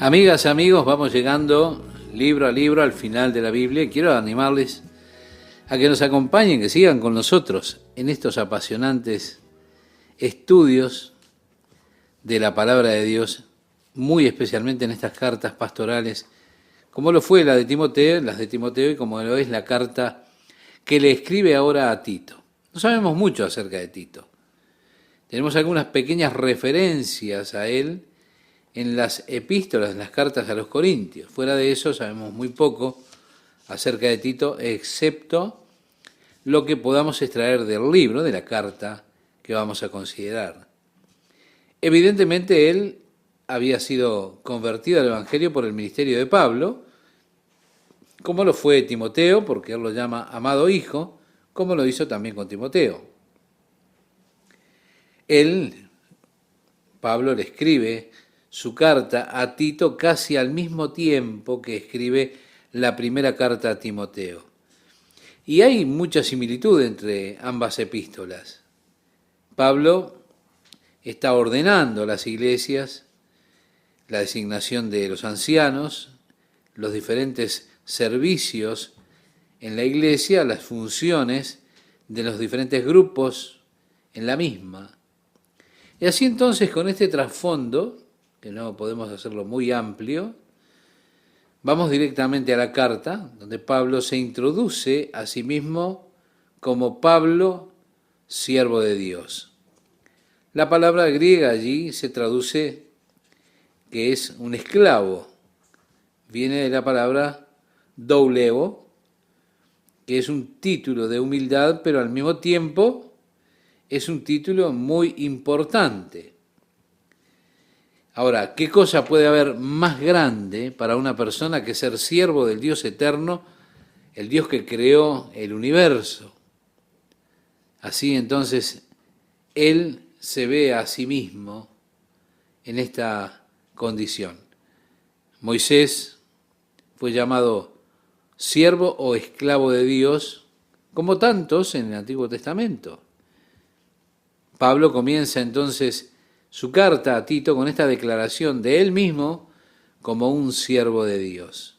Amigas, amigos, vamos llegando libro a libro al final de la Biblia y quiero animarles a que nos acompañen, que sigan con nosotros en estos apasionantes estudios de la palabra de Dios, muy especialmente en estas cartas pastorales, como lo fue la de Timoteo, las de Timoteo y como lo es la carta que le escribe ahora a Tito. No sabemos mucho acerca de Tito. Tenemos algunas pequeñas referencias a él en las epístolas, en las cartas a los Corintios. Fuera de eso sabemos muy poco acerca de Tito, excepto lo que podamos extraer del libro, de la carta que vamos a considerar. Evidentemente él había sido convertido al Evangelio por el ministerio de Pablo, como lo fue Timoteo, porque él lo llama amado hijo, como lo hizo también con Timoteo. Pablo le escribe su carta a Tito casi al mismo tiempo que escribe la primera carta a Timoteo. Y hay mucha similitud entre ambas epístolas. Pablo está ordenando a las iglesias la designación de los ancianos, los diferentes servicios en la iglesia, las funciones de los diferentes grupos en la misma. Y así entonces, con este trasfondo, que no podemos hacerlo muy amplio, vamos directamente a la carta, donde Pablo se introduce a sí mismo como Pablo, siervo de Dios. La palabra griega allí se traduce que es un esclavo. Viene de la palabra douleo, que es un título de humildad, pero al mismo tiempo es un título muy importante. Ahora, ¿qué cosa puede haber más grande para una persona que ser siervo del Dios eterno, el Dios que creó el universo? Así entonces, él se ve a sí mismo en esta condición. Moisés fue llamado siervo o esclavo de Dios, como tantos en el Antiguo Testamento. Pablo comienza entonces su carta a Tito con esta declaración de él mismo como un siervo de Dios.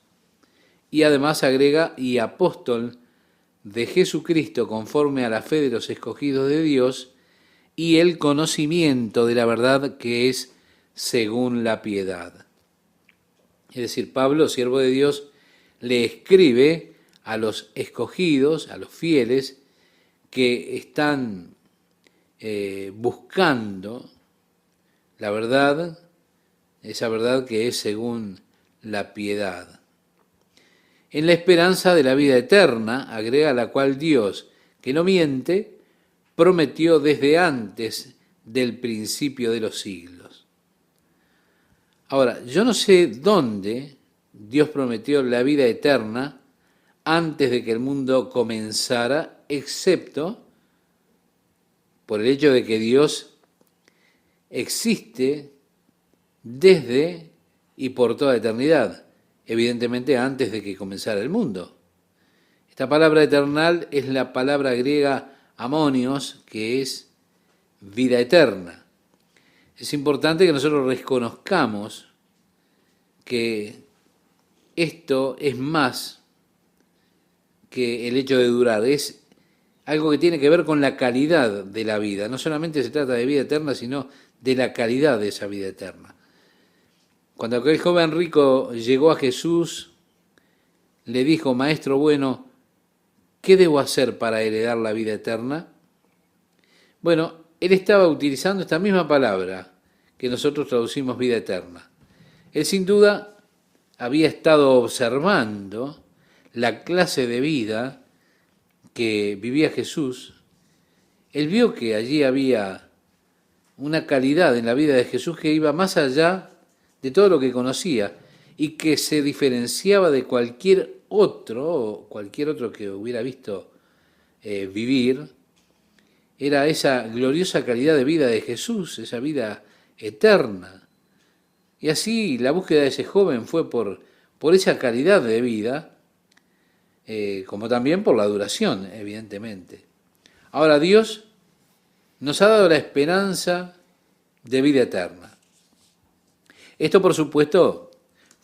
Y además agrega, y apóstol de Jesucristo conforme a la fe de los escogidos de Dios y el conocimiento de la verdad que es según la piedad. Es decir, Pablo, siervo de Dios, le escribe a los escogidos, a los fieles, que están buscando la verdad, esa verdad que es según la piedad. En la esperanza de la vida eterna, agrega la cual Dios, que no miente, prometió desde antes del principio de los siglos. Ahora, yo no sé dónde Dios prometió la vida eterna antes de que el mundo comenzara, excepto por el hecho de que Dios existe desde y por toda eternidad, evidentemente antes de que comenzara el mundo. Esta palabra eternal es la palabra griega amonios, que es vida eterna. Es importante que nosotros reconozcamos que esto es más que el hecho de durar, es algo que tiene que ver con la calidad de la vida. No solamente se trata de vida eterna, sino de la calidad de esa vida eterna. Cuando aquel joven rico llegó a Jesús, le dijo, Maestro bueno, ¿qué debo hacer para heredar la vida eterna? Bueno, él estaba utilizando esta misma palabra que nosotros traducimos vida eterna. Él sin duda había estado observando la clase de vida que vivía Jesús. Él vio que allí había una calidad en la vida de Jesús que iba más allá de todo lo que conocía y que se diferenciaba de cualquier otro que hubiera visto vivir. Era esa gloriosa calidad de vida de Jesús, esa vida eterna. Y así la búsqueda de ese joven fue por esa calidad de vida, como también por la duración, evidentemente. Ahora Dios nos ha dado la esperanza de vida eterna. Esto, por supuesto,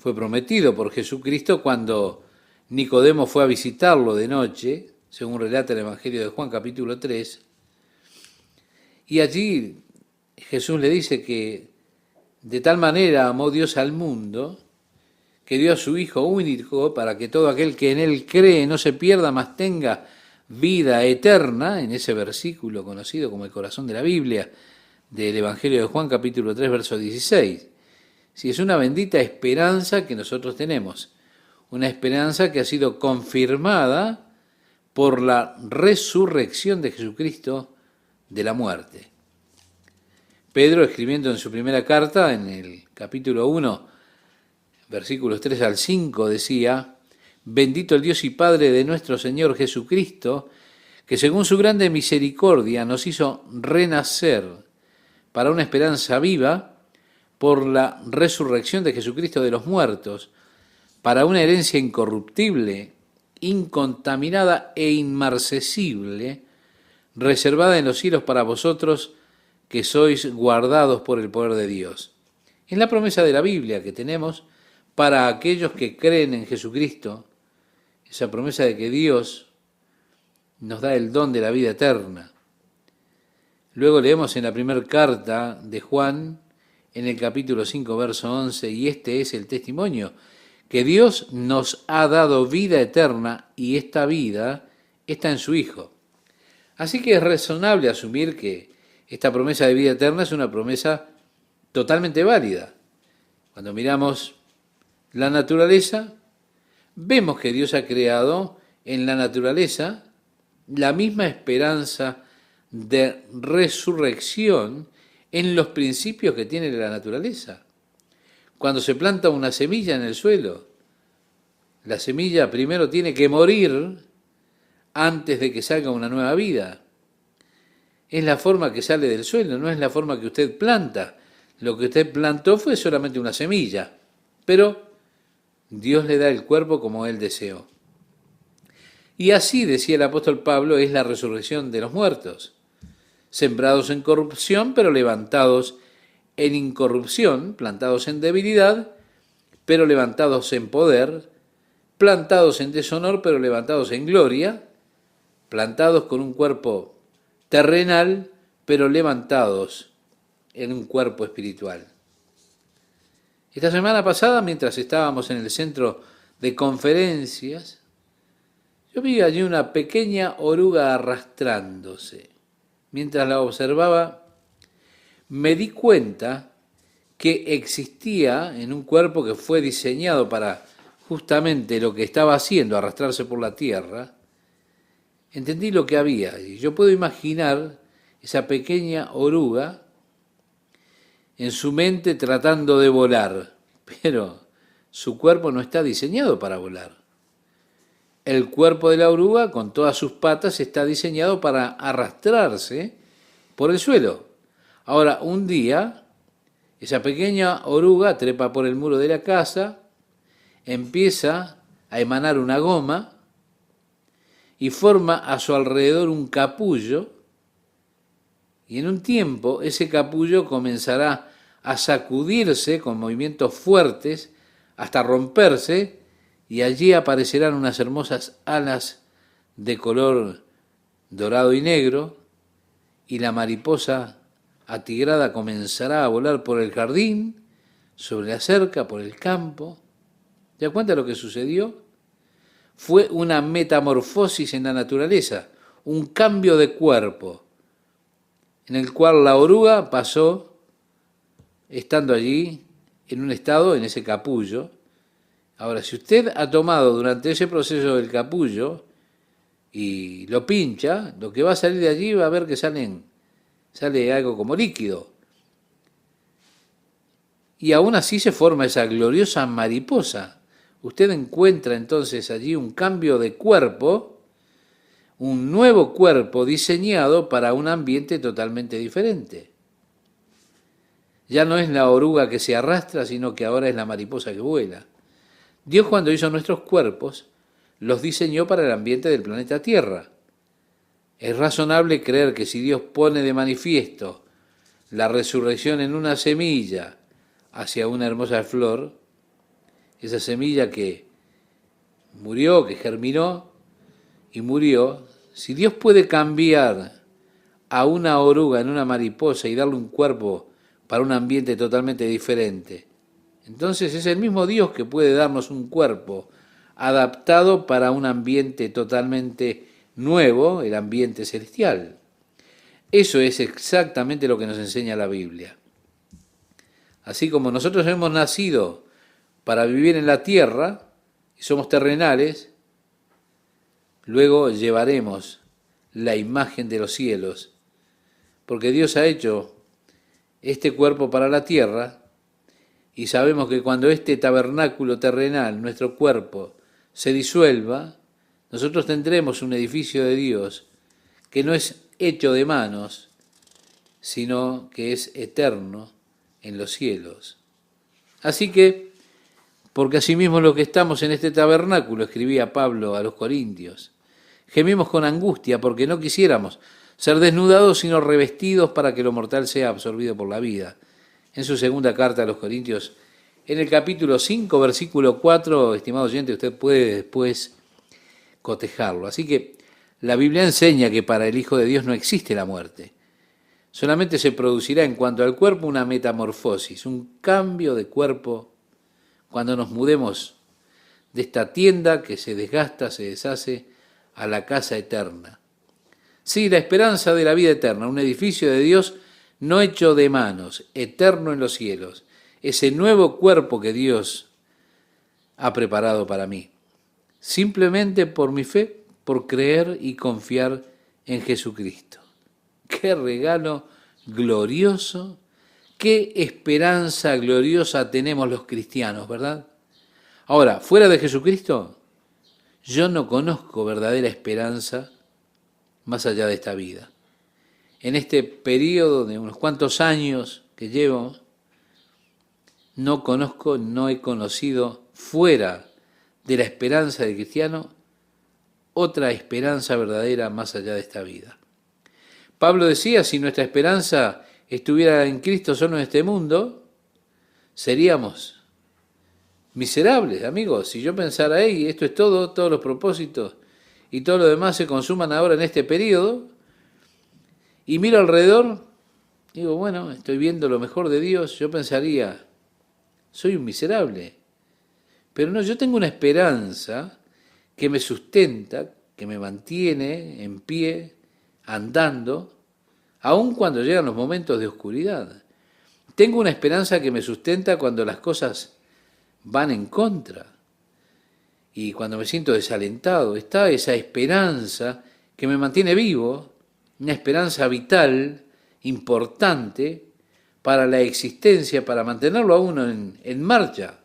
fue prometido por Jesucristo cuando Nicodemo fue a visitarlo de noche, según relata el Evangelio de Juan capítulo 3, y allí Jesús le dice que de tal manera amó Dios al mundo, que dio a su Hijo único para que todo aquel que en Él cree no se pierda, mas tenga vida eterna, en ese versículo conocido como el corazón de la Biblia, del Evangelio de Juan capítulo 3, verso 16. Si es una bendita esperanza que nosotros tenemos, una esperanza que ha sido confirmada por la resurrección de Jesucristo de la muerte. Pedro, escribiendo en su primera carta, en el capítulo 1, versículos 3 al 5, decía: bendito el Dios y Padre de nuestro Señor Jesucristo, que según su grande misericordia nos hizo renacer para una esperanza viva por la resurrección de Jesucristo de los muertos, para una herencia incorruptible, incontaminada e inmarcesible, reservada en los cielos para vosotros, que sois guardados por el poder de Dios. Es la promesa de la Biblia que tenemos para aquellos que creen en Jesucristo, esa promesa de que Dios nos da el don de la vida eterna. Luego leemos en la primera carta de Juan, en el capítulo 5, verso 11, y este es el testimonio, que Dios nos ha dado vida eterna y esta vida está en su Hijo. Así que es razonable asumir que esta promesa de vida eterna es una promesa totalmente válida. Cuando miramos la naturaleza, vemos que Dios ha creado en la naturaleza la misma esperanza de resurrección en los principios que tiene la naturaleza. Cuando se planta una semilla en el suelo, la semilla primero tiene que morir antes de que salga una nueva vida. Es la forma que sale del suelo, no es la forma que usted planta. Lo que usted plantó fue solamente una semilla, pero Dios le da el cuerpo como Él deseó. Y así, decía el apóstol Pablo, es la resurrección de los muertos, sembrados en corrupción, pero levantados en incorrupción, plantados en debilidad, pero levantados en poder, plantados en deshonor, pero levantados en gloria, plantados con un cuerpo terrenal, pero levantados en un cuerpo espiritual. Esta semana pasada, mientras estábamos en el centro de conferencias, yo vi allí una pequeña oruga arrastrándose. Mientras la observaba, me di cuenta que existía en un cuerpo que fue diseñado para justamente lo que estaba haciendo, arrastrarse por la tierra. Entendí lo que había y yo puedo imaginar esa pequeña oruga en su mente tratando de volar, pero su cuerpo no está diseñado para volar. El cuerpo de la oruga, con todas sus patas, está diseñado para arrastrarse por el suelo. Ahora, un día, esa pequeña oruga trepa por el muro de la casa, empieza a emanar una goma y forma a su alrededor un capullo, y en un tiempo ese capullo comenzará a sacudirse con movimientos fuertes hasta romperse, y allí aparecerán unas hermosas alas de color dorado y negro, y la mariposa atigrada comenzará a volar por el jardín, sobre la cerca, por el campo. ¿Te das cuenta de lo que sucedió? Fue una metamorfosis en la naturaleza, un cambio de cuerpo, en el cual la oruga pasó, estando allí, en un estado, en ese capullo. Ahora, si usted ha tomado durante ese proceso del capullo y lo pincha, lo que va a salir de allí va a ver que sale algo como líquido. Y aún así se forma esa gloriosa mariposa. Usted encuentra entonces allí un cambio de cuerpo, un nuevo cuerpo diseñado para un ambiente totalmente diferente. Ya no es la oruga que se arrastra, sino que ahora es la mariposa que vuela. Dios, cuando hizo nuestros cuerpos, los diseñó para el ambiente del planeta Tierra. Es razonable creer que si Dios pone de manifiesto la resurrección en una semilla hacia una hermosa flor, esa semilla que murió, que germinó y murió, si Dios puede cambiar a una oruga en una mariposa y darle un cuerpo para un ambiente totalmente diferente, entonces es el mismo Dios que puede darnos un cuerpo adaptado para un ambiente totalmente nuevo, el ambiente celestial. Eso es exactamente lo que nos enseña la Biblia. Así como nosotros hemos nacido para vivir en la tierra y somos terrenales, luego llevaremos la imagen de los cielos, porque Dios ha hecho este cuerpo para la tierra y sabemos que cuando este tabernáculo terrenal, nuestro cuerpo, se disuelva, nosotros tendremos un edificio de Dios que no es hecho de manos, sino que es eterno en los cielos. Así que, porque asimismo lo que estamos en este tabernáculo, escribía Pablo a los Corintios, gemimos con angustia porque no quisiéramos ser desnudados, sino revestidos para que lo mortal sea absorbido por la vida. En su segunda carta a los Corintios, en el capítulo 5, versículo 4, estimado oyente, usted puede después cotejarlo. Así que la Biblia enseña que para el Hijo de Dios no existe la muerte. Solamente se producirá en cuanto al cuerpo una metamorfosis, un cambio de cuerpo cuando nos mudemos de esta tienda que se desgasta, se deshace, a la casa eterna. Sí, la esperanza de la vida eterna, un edificio de Dios no hecho de manos, eterno en los cielos, ese nuevo cuerpo que Dios ha preparado para mí, simplemente por mi fe, por creer y confiar en Jesucristo. ¡Qué regalo glorioso! ¡Qué esperanza gloriosa tenemos los cristianos!, ¿verdad? Ahora, fuera de Jesucristo, yo no conozco verdadera esperanza más allá de esta vida. En este periodo de unos cuantos años que llevo, no he conocido fuera de la esperanza del cristiano otra esperanza verdadera más allá de esta vida. Pablo decía, si nuestra esperanza estuviera en Cristo solo en este mundo, seríamos miserables, amigos. Si yo pensara, hey, esto es todo, todos los propósitos y todo lo demás se consuman ahora en este periodo, y miro alrededor, digo, bueno, estoy viendo lo mejor de Dios, yo pensaría, soy un miserable. Pero no, yo tengo una esperanza que me sustenta, que me mantiene en pie, andando, aun cuando llegan los momentos de oscuridad. Tengo una esperanza que me sustenta cuando las cosas van en contra y cuando me siento desalentado. Está esa esperanza que me mantiene vivo, una esperanza vital, importante para la existencia, para mantenerlo a uno en marcha.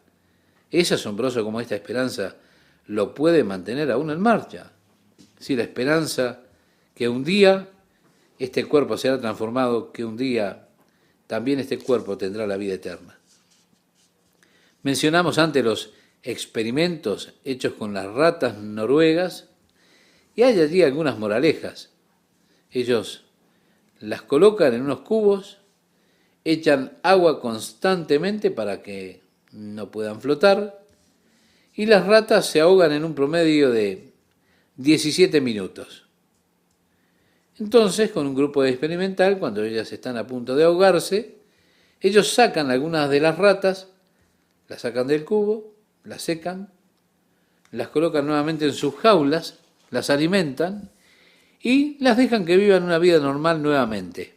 Es asombroso cómo esta esperanza lo puede mantener a uno en marcha. Sí, la esperanza que un día este cuerpo será transformado, que un día también este cuerpo tendrá la vida eterna. Mencionamos antes los experimentos hechos con las ratas noruegas y hay allí algunas moralejas. Ellos las colocan en unos cubos, echan agua constantemente para que no puedan flotar y las ratas se ahogan en un promedio de 17 minutos. Entonces, con un grupo experimental, cuando ellas están a punto de ahogarse, ellos sacan algunas de las ratas, las sacan del cubo, las secan, las colocan nuevamente en sus jaulas, las alimentan y las dejan que vivan una vida normal nuevamente.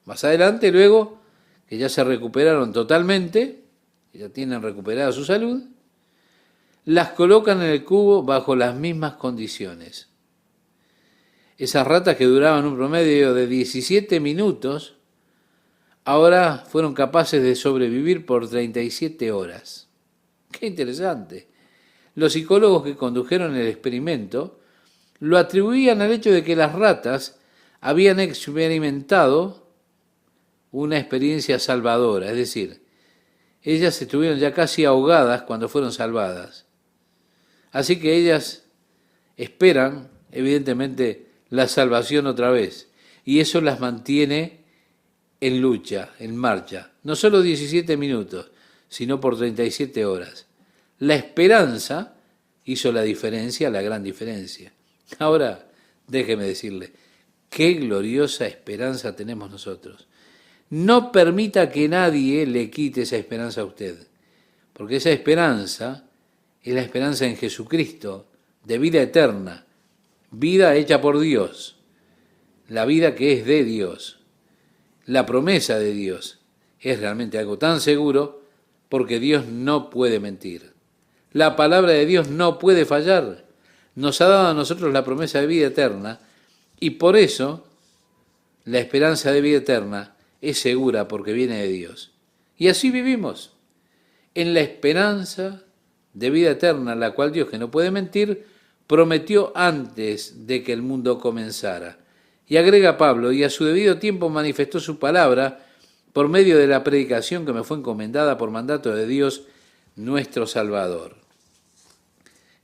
Más adelante, luego, que ya se recuperaron totalmente, que ya tienen recuperada su salud, las colocan en el cubo bajo las mismas condiciones. Esas ratas que duraban un promedio de 17 minutos, ahora fueron capaces de sobrevivir por 37 horas. ¡Qué interesante! Los psicólogos que condujeron el experimento lo atribuían al hecho de que las ratas habían experimentado una experiencia salvadora, es decir, ellas estuvieron ya casi ahogadas cuando fueron salvadas. Así que ellas esperan, evidentemente, la salvación otra vez, y eso las mantiene en lucha, en marcha, no solo 17 minutos, sino por 37 horas. La esperanza hizo la diferencia, la gran diferencia. Ahora, déjeme decirle, qué gloriosa esperanza tenemos nosotros. No permita que nadie le quite esa esperanza a usted, porque esa esperanza es la esperanza en Jesucristo, de vida eterna, vida hecha por Dios, la vida que es de Dios, la promesa de Dios. Es realmente algo tan seguro porque Dios no puede mentir. La palabra de Dios no puede fallar. Nos ha dado a nosotros la promesa de vida eterna y por eso la esperanza de vida eterna es segura porque viene de Dios. Y así vivimos, en la esperanza de vida eterna, la cual Dios, que no puede mentir, prometió antes de que el mundo comenzara. Y agrega Pablo, y a su debido tiempo manifestó su palabra por medio de la predicación que me fue encomendada por mandato de Dios, nuestro Salvador.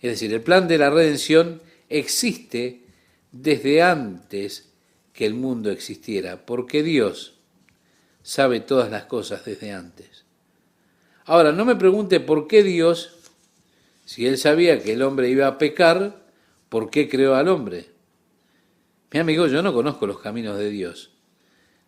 Es decir, el plan de la redención existe desde antes que el mundo existiera, porque Dios sabe todas las cosas desde antes. Ahora, no me pregunte por qué Dios, si Él sabía que el hombre iba a pecar, ¿por qué creó al hombre? Mi amigo, yo no conozco los caminos de Dios.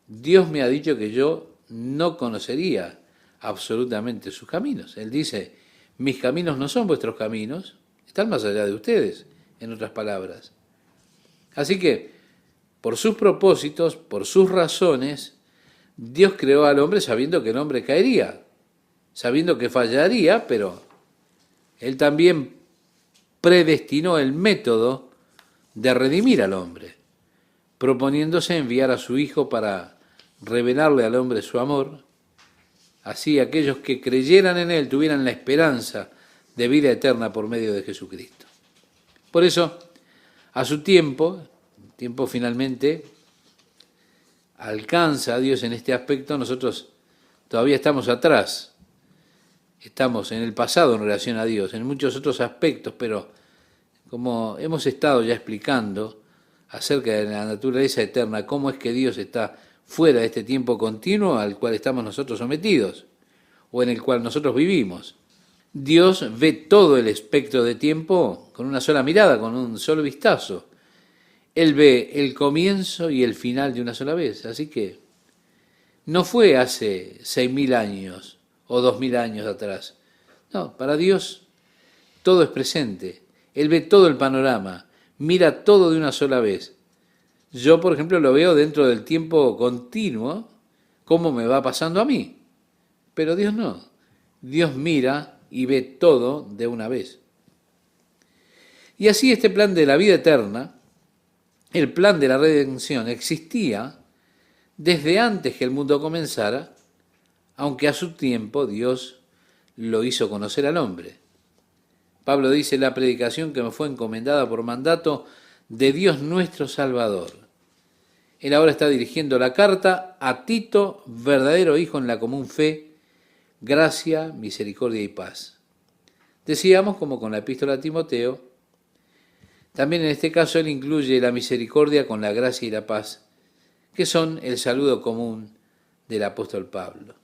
Dios me ha dicho que yo no conocería absolutamente sus caminos. Él dice, mis caminos no son vuestros caminos, están más allá de ustedes, en otras palabras. Así que, por sus propósitos, por sus razones, Dios creó al hombre sabiendo que el hombre caería, sabiendo que fallaría, pero Él también predestinó el método de redimir al hombre, proponiéndose enviar a su Hijo para revelarle al hombre su amor. Así aquellos que creyeran en Él tuvieran la esperanza de vida eterna por medio de Jesucristo. Por eso, a su tiempo finalmente alcanza a Dios en este aspecto. Nosotros todavía estamos atrás, estamos en el pasado en relación a Dios, en muchos otros aspectos, pero como hemos estado ya explicando acerca de la naturaleza eterna, cómo es que Dios está fuera de este tiempo continuo al cual estamos nosotros sometidos, o en el cual nosotros vivimos. Dios ve todo el espectro de tiempo con una sola mirada, con un solo vistazo. Él ve el comienzo y el final de una sola vez. Así que no fue hace 6.000 años o 2.000 años atrás. No, para Dios todo es presente. Él ve todo el panorama, mira todo de una sola vez. Yo, por ejemplo, lo veo dentro del tiempo continuo, cómo me va pasando a mí. Pero Dios no. Dios mira y ve todo de una vez. Y así este plan de la vida eterna, el plan de la redención, existía desde antes que el mundo comenzara, aunque a su tiempo Dios lo hizo conocer al hombre. Pablo dice, la predicación que me fue encomendada por mandato de Dios nuestro Salvador. Él ahora está dirigiendo la carta a Tito, verdadero hijo en la común fe, gracia, misericordia y paz. Decíamos, como con la epístola a Timoteo, también en este caso él incluye la misericordia con la gracia y la paz, que son el saludo común del apóstol Pablo.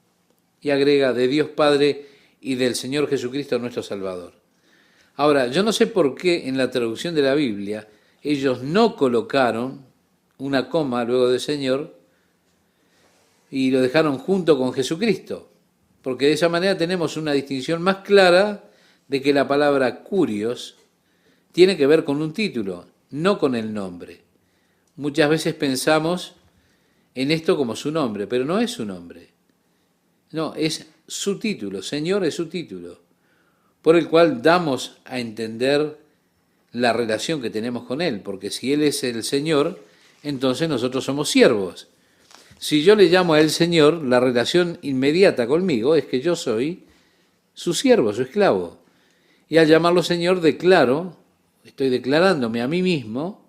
Y agrega, de Dios Padre y del Señor Jesucristo nuestro Salvador. Ahora, yo no sé por qué en la traducción de la Biblia ellos no colocaron una coma luego de Señor y lo dejaron junto con Jesucristo, porque de esa manera tenemos una distinción más clara de que la palabra curios tiene que ver con un título, no con el nombre. Muchas veces pensamos en esto como su nombre, pero no es su nombre. No, es su título, Señor es su título, por el cual damos a entender la relación que tenemos con Él, porque si Él es el Señor, entonces nosotros somos siervos. Si yo le llamo a Él Señor, la relación inmediata conmigo es que yo soy su siervo, su esclavo. Y al llamarlo Señor, estoy declarándome a mí mismo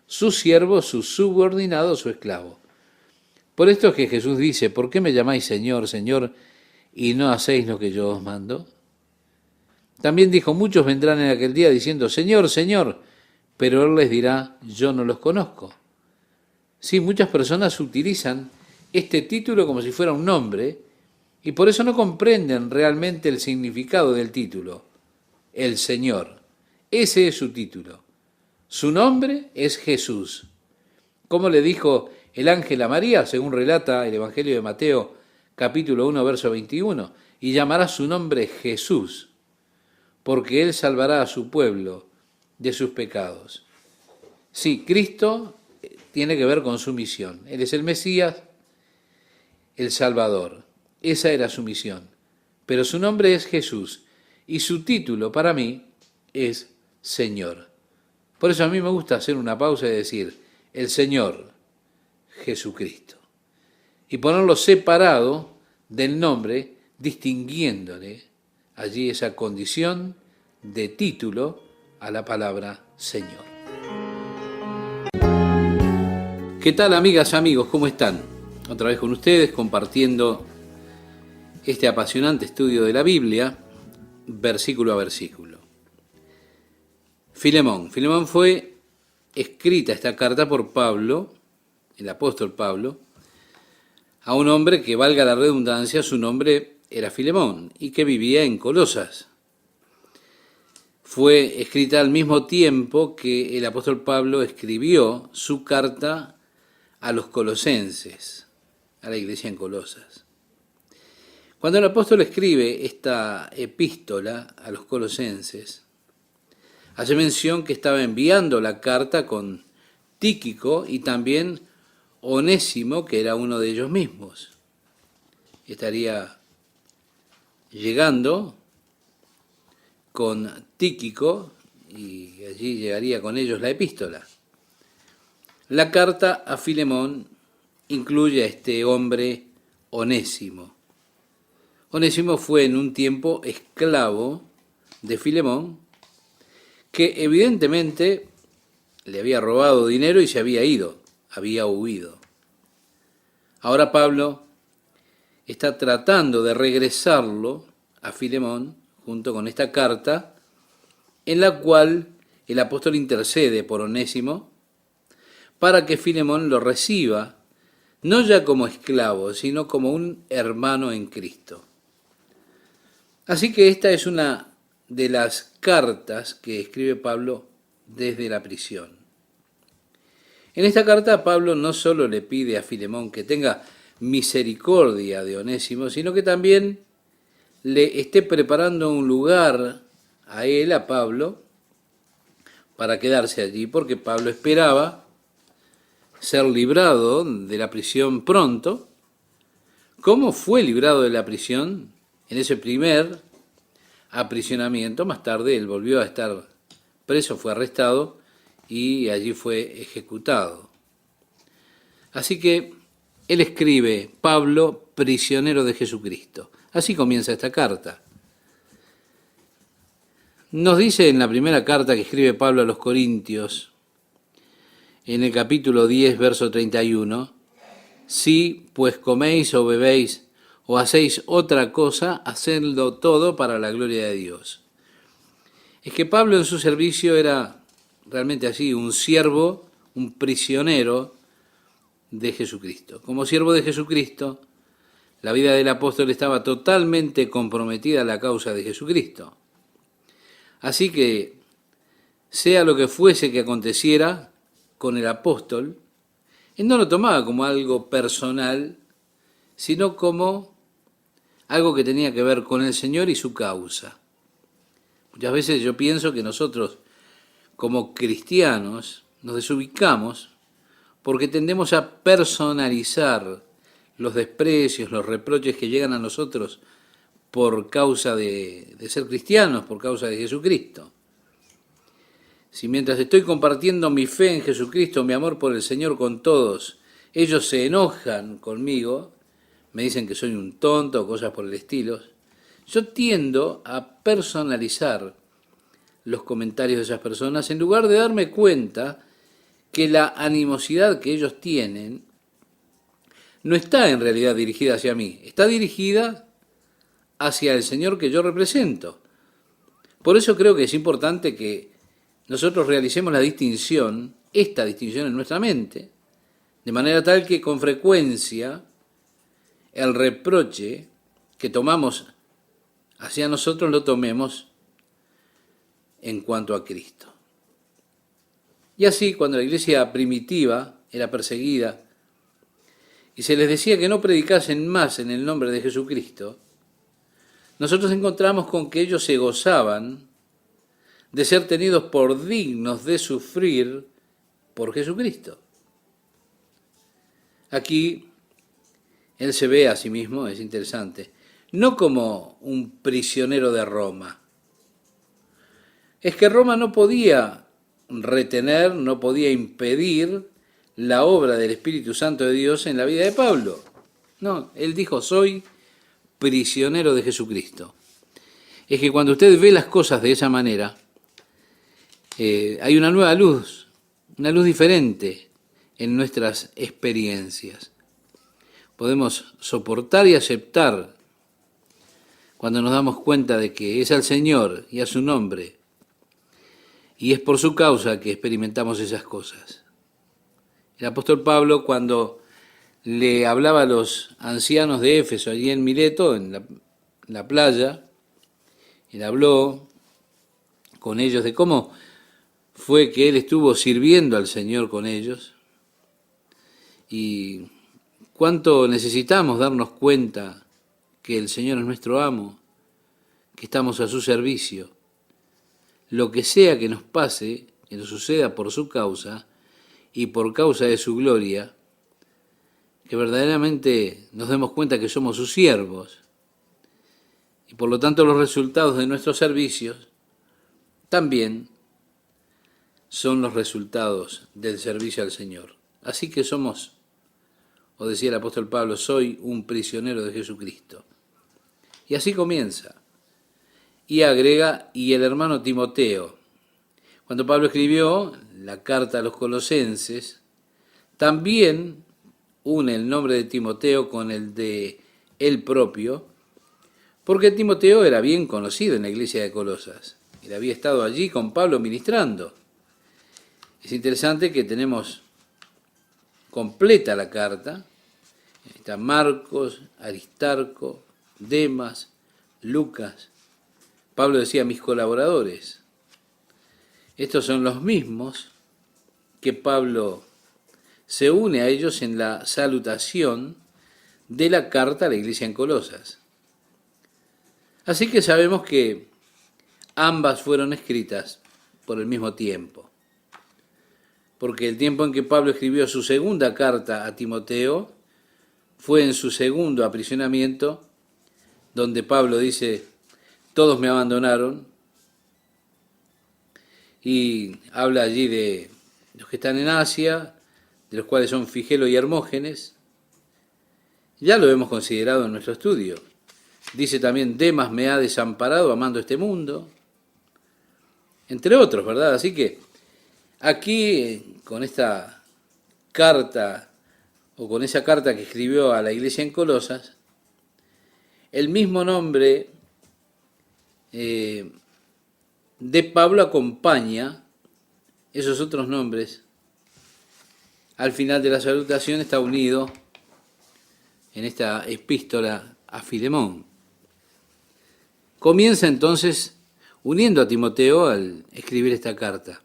su siervo, su subordinado, su esclavo. Por esto es que Jesús dice, ¿por qué me llamáis Señor, Señor, y no hacéis lo que yo os mando? También dijo, muchos vendrán en aquel día diciendo, Señor, Señor, pero Él les dirá, yo no los conozco. Sí, muchas personas utilizan este título como si fuera un nombre y por eso no comprenden realmente el significado del título. el Señor. Ese es su título. Su nombre es Jesús. Como le dijo el ángel a María, según relata el Evangelio de Mateo, capítulo 1, verso 21, y llamará su nombre Jesús, porque él salvará a su pueblo de sus pecados. Sí, Cristo tiene que ver con su misión. Él es el Mesías, el Salvador. Esa era su misión. Pero su nombre es Jesús y su título para mí es Señor. Por eso a mí me gusta hacer una pausa y decir, el Señor Jesucristo. Y ponerlo separado del nombre, distinguiéndole allí esa condición de título a la palabra Señor. ¿Qué tal, amigas, amigos? ¿Cómo están? Otra vez con ustedes compartiendo este apasionante estudio de la Biblia, versículo a versículo. Filemón fue escrita esta carta por Pablo, el apóstol Pablo, a un hombre que, valga la redundancia, su nombre era Filemón y que vivía en Colosas. Fue escrita al mismo tiempo que el apóstol Pablo escribió su carta a los colosenses, a la iglesia en Colosas. Cuando el apóstol escribe esta epístola a los colosenses, hace mención que estaba enviando la carta con Tíquico y también Onésimo, que era uno de ellos mismos. Estaría llegando con Tíquico y allí llegaría con ellos la epístola. La carta a Filemón incluye a este hombre Onésimo. Onésimo fue en un tiempo esclavo de Filemón, que evidentemente le había robado dinero y se había ido, había huido. Ahora Pablo está tratando de regresarlo a Filemón junto con esta carta, en la cual el apóstol intercede por Onésimo para que Filemón lo reciba, no ya como esclavo, sino como un hermano en Cristo. Así que esta es una de las cartas que escribe Pablo desde la prisión. En esta carta Pablo no solo le pide a Filemón que tenga misericordia de Onésimo, sino que también le esté preparando un lugar a él, a Pablo, para quedarse allí, porque Pablo esperaba ser librado de la prisión pronto. ¿Cómo fue librado de la prisión? En ese primer aprisionamiento, más tarde él volvió a estar preso, fue arrestado y allí fue ejecutado. Así que él escribe, Pablo, prisionero de Jesucristo. Así comienza esta carta. Nos dice en la primera carta que escribe Pablo a los Corintios, en el capítulo 10, verso 31, si pues coméis o bebéis o hacéis otra cosa, hacedlo todo para la gloria de Dios. Es que Pablo en su servicio era realmente así, un siervo, un prisionero de Jesucristo. Como siervo de Jesucristo, la vida del apóstol estaba totalmente comprometida a la causa de Jesucristo. Así que, sea lo que fuese que aconteciera con el apóstol, él no lo tomaba como algo personal, sino como algo que tenía que ver con el Señor y su causa. Muchas veces yo pienso que nosotros, como cristianos, nos desubicamos porque tendemos a personalizar los desprecios, los reproches que llegan a nosotros por causa de ser cristianos, por causa de Jesucristo. Si mientras estoy compartiendo mi fe en Jesucristo, mi amor por el Señor con todos, ellos se enojan conmigo, me dicen que soy un tonto o cosas por el estilo, yo tiendo a personalizar los comentarios de esas personas en lugar de darme cuenta que la animosidad que ellos tienen no está en realidad dirigida hacia mí, está dirigida hacia el Señor que yo represento. Por eso creo que es importante que nosotros realicemos la distinción, esta distinción en nuestra mente, de manera tal que con frecuencia el reproche que tomamos hacia nosotros lo tomemos en cuanto a Cristo. Y así, cuando la iglesia primitiva era perseguida y se les decía que no predicasen más en el nombre de Jesucristo, nosotros encontramos con que ellos se gozaban de ser tenidos por dignos de sufrir por Jesucristo. Aquí él se ve a sí mismo, es interesante, no como un prisionero de Roma. Es que Roma no podía retener, no podía impedir la obra del Espíritu Santo de Dios en la vida de Pablo. No, él dijo, soy prisionero de Jesucristo. Es que cuando usted ve las cosas de esa manera, hay una nueva luz, una luz diferente en nuestras experiencias. Podemos soportar y aceptar cuando nos damos cuenta de que es al Señor y a su nombre, y es por su causa que experimentamos esas cosas. El apóstol Pablo, cuando le hablaba a los ancianos de Éfeso, allí en Mileto, en la playa, él habló con ellos de cómo fue que él estuvo sirviendo al Señor con ellos y cuánto necesitamos darnos cuenta que el Señor es nuestro amo, que estamos a su servicio. Lo que sea que nos pase, que nos suceda por su causa y por causa de su gloria, que verdaderamente nos demos cuenta que somos sus siervos y por lo tanto los resultados de nuestros servicios también son los resultados del servicio al Señor. Así que somos, o decía el apóstol Pablo, soy un prisionero de Jesucristo. Y así comienza. Y agrega, y el hermano Timoteo. Cuando Pablo escribió la carta a los colosenses, también une el nombre de Timoteo con el de él propio, porque Timoteo era bien conocido en la iglesia de Colosas. Él había estado allí con Pablo ministrando. Es interesante que tenemos completa la carta. Están Marcos, Aristarco, Demas, Lucas. Pablo decía, mis colaboradores. Estos son los mismos que Pablo se une a ellos en la salutación de la carta a la iglesia en Colosas. Así que sabemos que ambas fueron escritas por el mismo tiempo. Porque el tiempo en que Pablo escribió su segunda carta a Timoteo fue en su segundo aprisionamiento, donde Pablo dice, todos me abandonaron, y habla allí de los que están en Asia, de los cuales son Figelo y Hermógenes. Ya lo hemos considerado en nuestro estudio. Dice también, Demas me ha desamparado amando este mundo, entre otros, ¿verdad? Así que aquí, con esta carta, o con esa carta que escribió a la iglesia en Colosas, el mismo nombre de Pablo acompaña esos otros nombres. Al final de la salutación está unido en esta epístola a Filemón. Comienza entonces uniendo a Timoteo al escribir esta carta.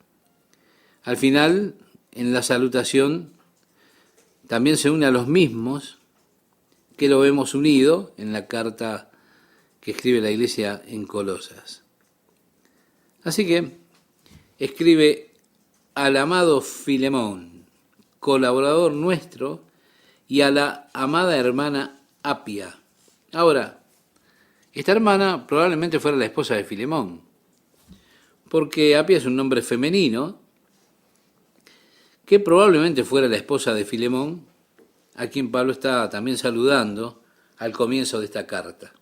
Al final, en la salutación, también se une a los mismos que lo vemos unido en la carta que escribe la iglesia en Colosas. Así que escribe al amado Filemón, colaborador nuestro, y a la amada hermana Apia. Ahora, esta hermana probablemente fuera la esposa de Filemón, porque Apia es un nombre femenino, que probablemente fuera la esposa de Filemón, a quien Pablo está también saludando al comienzo de esta carta.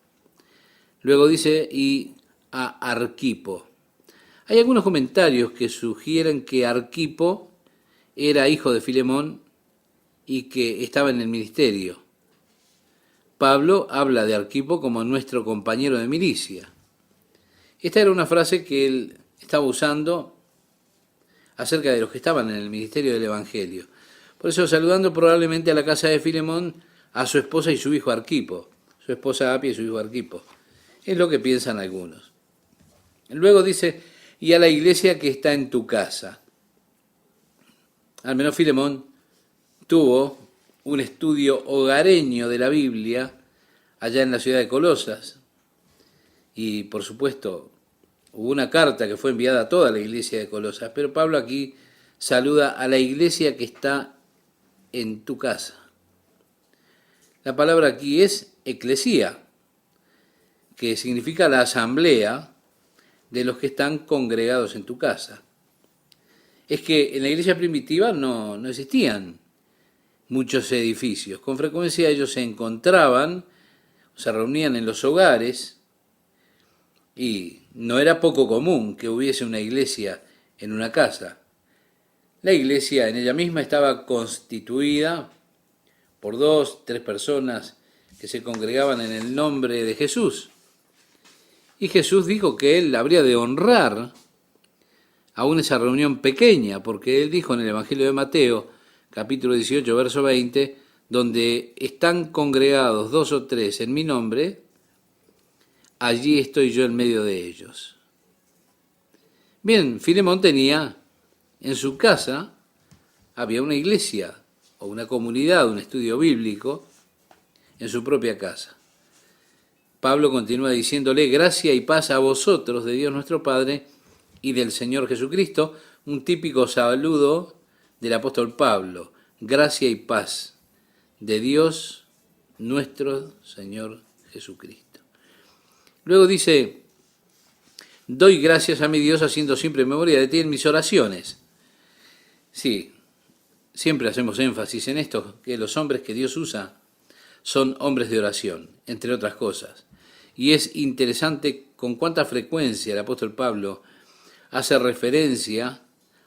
Luego dice, y a Arquipo. Hay algunos comentarios que sugieren que Arquipo era hijo de Filemón y que estaba en el ministerio. Pablo habla de Arquipo como nuestro compañero de milicia. Esta era una frase que él estaba usando acerca de los que estaban en el ministerio del Evangelio. Por eso, saludando probablemente a la casa de Filemón, a su esposa y su hijo Arquipo, su esposa Apia y su hijo Arquipo. Es lo que piensan algunos. Luego dice, y a la iglesia que está en tu casa. Al menos Filemón tuvo un estudio hogareño de la Biblia allá en la ciudad de Colosas. Y por supuesto, hubo una carta que fue enviada a toda la iglesia de Colosas, pero Pablo aquí saluda a la iglesia que está en tu casa. La palabra aquí es eclesía, que significa la asamblea de los que están congregados en tu casa. Es que en la iglesia primitiva no existían muchos edificios. Con frecuencia ellos se encontraban, se reunían en los hogares, y no era poco común que hubiese una iglesia en una casa. La iglesia en ella misma estaba constituida por 2, 3 personas que se congregaban en el nombre de Jesús. Y Jesús dijo que él habría de honrar aún esa reunión pequeña, porque él dijo en el Evangelio de Mateo, capítulo 18, verso 20, donde están congregados 2 o 3 en mi nombre, allí estoy yo en medio de ellos. Bien, Filemón tenía en su casa, había una iglesia o una comunidad, un estudio bíblico en su propia casa. Pablo continúa diciéndole, gracia y paz a vosotros de Dios nuestro Padre y del Señor Jesucristo, un típico saludo del apóstol Pablo, gracia y paz de Dios nuestro Señor Jesucristo. Luego dice, doy gracias a mi Dios haciendo siempre memoria de ti en mis oraciones. Sí, siempre hacemos énfasis en esto, que los hombres que Dios usa son hombres de oración, entre otras cosas. Y es interesante con cuánta frecuencia el apóstol Pablo hace referencia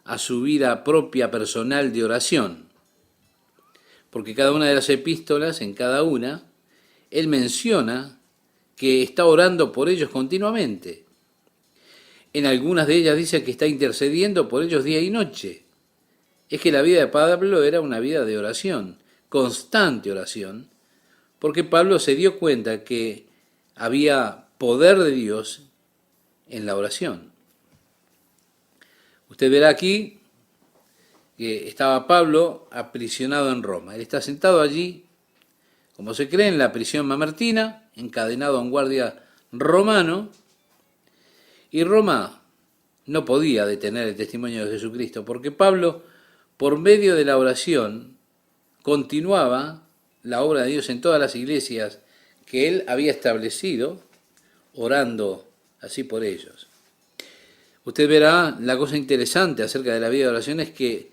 a su vida propia personal de oración. Porque cada una de las epístolas, en cada una, él menciona que está orando por ellos continuamente. En algunas de ellas dice que está intercediendo por ellos día y noche. Es que la vida de Pablo era una vida de oración, constante oración, porque Pablo se dio cuenta que había poder de Dios en la oración. Usted verá aquí que estaba Pablo aprisionado en Roma. Él está sentado allí, como se cree, en la prisión mamertina, encadenado a un guardia romano, y Roma no podía detener el testimonio de Jesucristo, porque Pablo, por medio de la oración, continuaba la obra de Dios en todas las iglesias que él había establecido, orando así por ellos. Usted verá, la cosa interesante acerca de la vida de oración es que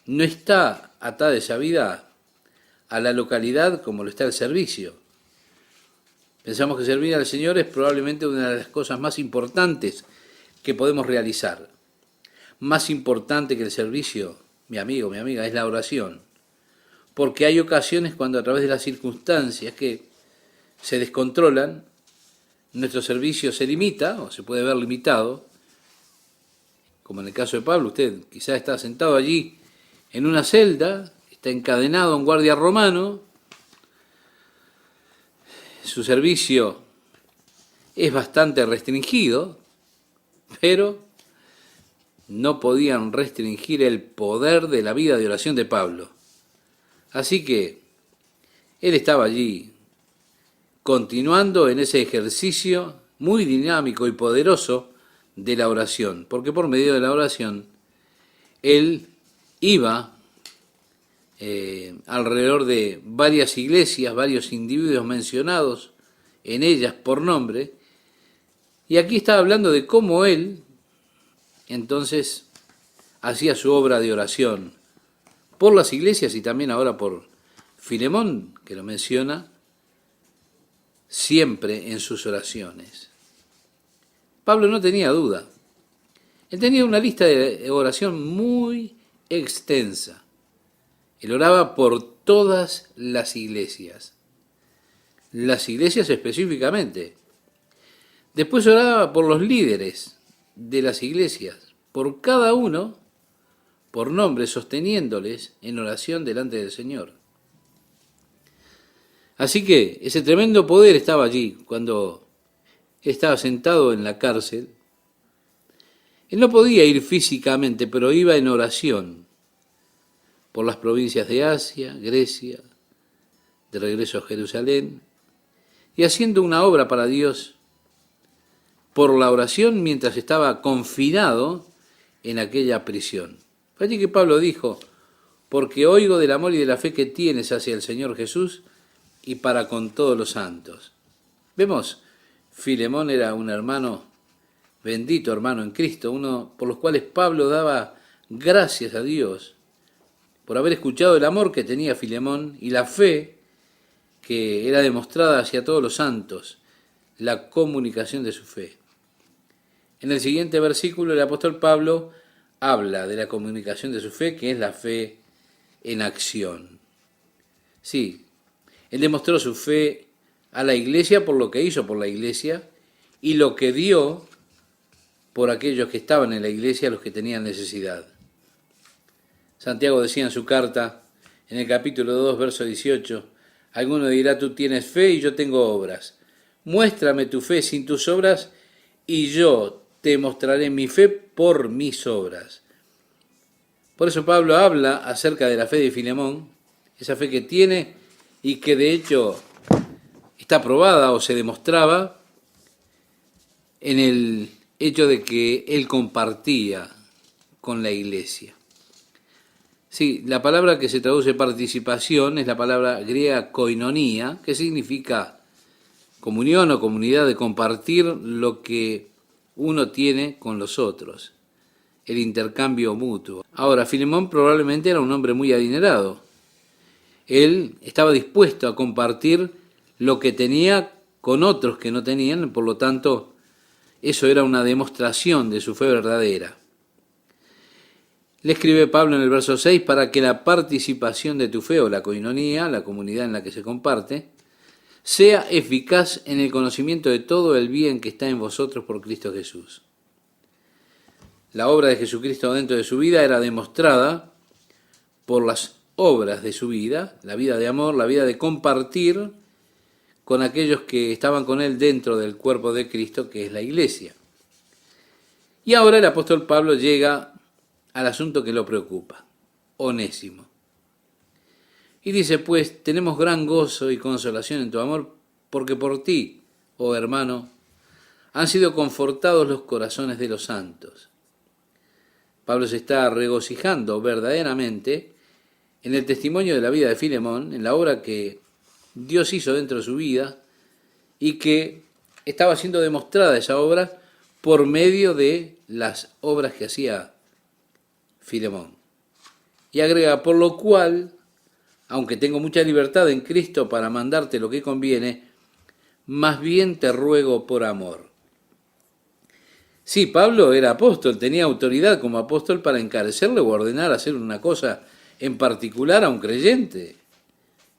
no está atada esa vida a la localidad como lo está el servicio. Pensamos que servir al Señor es probablemente una de las cosas más importantes que podemos realizar. Más importante que el servicio, mi amigo, mi amiga, es la oración. Porque hay ocasiones cuando a través de las circunstancias que se descontrolan, nuestro servicio se limita o se puede ver limitado, como en el caso de Pablo. Usted quizás está sentado allí en una celda, está encadenado a un guardia romano, su servicio es bastante restringido, pero no podían restringir el poder de la vida de oración de Pablo. Así que él estaba allí continuando en ese ejercicio muy dinámico y poderoso de la oración, porque por medio de la oración él iba alrededor de varias iglesias, varios individuos mencionados en ellas por nombre, y aquí está hablando de cómo él entonces hacía su obra de oración por las iglesias y también ahora por Filemón, que lo menciona siempre en sus oraciones. Pablo no tenía duda. Él tenía una lista de oración muy extensa. Él oraba por todas las iglesias específicamente. Después oraba por los líderes de las iglesias, por cada uno, por nombre, sosteniéndoles en oración delante del Señor. Así que ese tremendo poder estaba allí cuando estaba sentado en la cárcel. Él no podía ir físicamente, pero iba en oración por las provincias de Asia, Grecia, de regreso a Jerusalén, y haciendo una obra para Dios por la oración mientras estaba confinado en aquella prisión. Fue allí que Pablo dijo, porque oigo del amor y de la fe que tienes hacia el Señor Jesús y para con todos los santos. Vemos, Filemón era un hermano, bendito hermano en Cristo, uno por los cuales Pablo daba gracias a Dios por haber escuchado el amor que tenía Filemón y la fe que era demostrada hacia todos los santos, la comunicación de su fe. En el siguiente versículo el apóstol Pablo habla de la comunicación de su fe, que es la fe en acción. Sí, él demostró su fe a la iglesia por lo que hizo por la iglesia y lo que dio por aquellos que estaban en la iglesia, los que tenían necesidad. Santiago decía en su carta, en el capítulo 2, verso 18, alguno dirá, tú tienes fe y yo tengo obras. Muéstrame tu fe sin tus obras y yo te mostraré mi fe por mis obras. Por eso Pablo habla acerca de la fe de Filemón, esa fe que tiene y que de hecho está probada o se demostraba en el hecho de que él compartía con la iglesia. Sí, la palabra que se traduce participación es la palabra griega koinonía, que significa comunión o comunidad de compartir lo que uno tiene con los otros, el intercambio mutuo. Ahora, Filemón probablemente era un hombre muy adinerado. Él estaba dispuesto a compartir lo que tenía con otros que no tenían, por lo tanto, eso era una demostración de su fe verdadera. Le escribe Pablo en el verso 6, para que la participación de tu fe, o la koinonía, la comunidad en la que se comparte, sea eficaz en el conocimiento de todo el bien que está en vosotros por Cristo Jesús. La obra de Jesucristo dentro de su vida era demostrada por las obras de su vida, la vida de amor, la vida de compartir con aquellos que estaban con él dentro del cuerpo de Cristo, que es la iglesia. Y ahora el apóstol Pablo llega al asunto que lo preocupa, Onésimo. Y dice, pues, tenemos gran gozo y consolación en tu amor, porque por ti, oh hermano, han sido confortados los corazones de los santos. Pablo se está regocijando verdaderamente en el testimonio de la vida de Filemón, en la obra que Dios hizo dentro de su vida y que estaba siendo demostrada esa obra por medio de las obras que hacía Filemón. Y agrega, por lo cual, aunque tengo mucha libertad en Cristo para mandarte lo que conviene, más bien te ruego por amor. Sí, Pablo era apóstol, tenía autoridad como apóstol para encarecerle o ordenar hacer una cosa en particular a un creyente.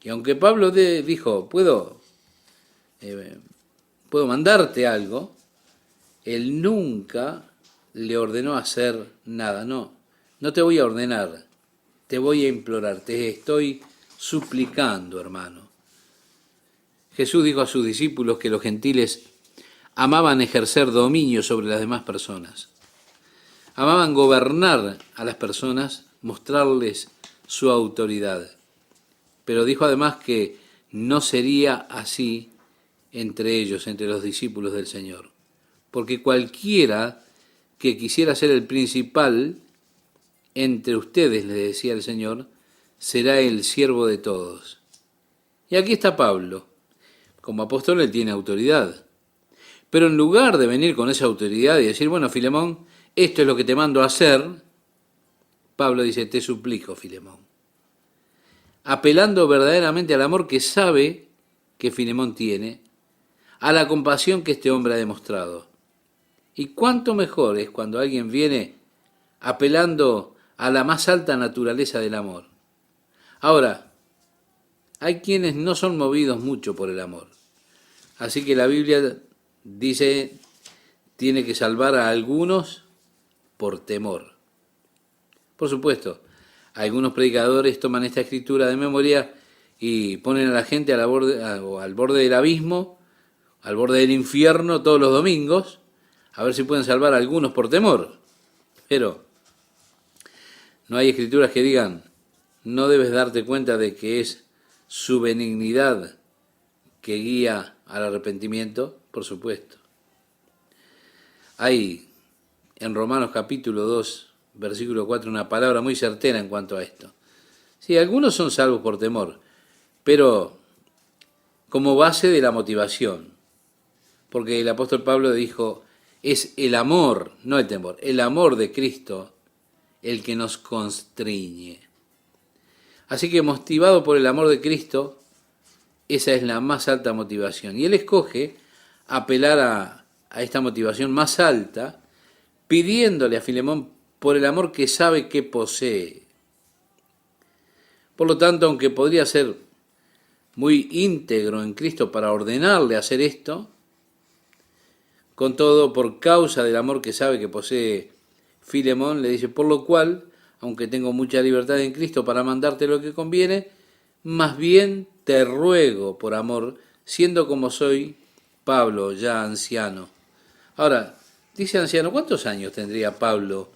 Y aunque Pablo dijo, puedo mandarte algo, él nunca le ordenó hacer nada. No te voy a ordenar, te voy a implorar, te estoy suplicando, hermano. Jesús dijo a sus discípulos que los gentiles amaban ejercer dominio sobre las demás personas. Amaban gobernar a las personas, mostrarles su autoridad. Pero dijo además que no sería así entre ellos, entre los discípulos del Señor. Porque cualquiera que quisiera ser el principal entre ustedes, le decía el Señor, será el siervo de todos. Y aquí está Pablo. Como apóstol él tiene autoridad. Pero en lugar de venir con esa autoridad y decir, bueno, Filemón, esto es lo que te mando a hacer, Pablo dice, te suplico, Filemón. Apelando verdaderamente al amor que sabe que Filemón tiene, a la compasión que este hombre ha demostrado. Y cuánto mejor es cuando alguien viene apelando a la más alta naturaleza del amor. Ahora, hay quienes no son movidos mucho por el amor. Así que la Biblia dice, tiene que salvar a algunos por temor. Por supuesto, algunos predicadores toman esta escritura de memoria y ponen a la gente al borde del abismo, al borde del infierno todos los domingos, a ver si pueden salvar a algunos por temor. Pero no hay escrituras que digan, no debes darte cuenta de que es su benignidad que guía al arrepentimiento, por supuesto. Hay en Romanos capítulo 2, versículo 4, una palabra muy certera en cuanto a esto. Sí, algunos son salvos por temor, pero como base de la motivación, porque el apóstol Pablo dijo, es el amor, no el temor, el amor de Cristo el que nos constriñe. Así que motivado por el amor de Cristo, esa es la más alta motivación. Y él escoge apelar a esta motivación más alta, pidiéndole a Filemón por el amor que sabe que posee. Por lo tanto, aunque podría ser muy íntegro en Cristo para ordenarle hacer esto, con todo, por causa del amor que sabe que posee Filemón, le dice, por lo cual, aunque tengo mucha libertad en Cristo para mandarte lo que conviene, más bien te ruego por amor, siendo como soy, Pablo, ya anciano. Ahora, dice anciano, ¿cuántos años tendría Pablo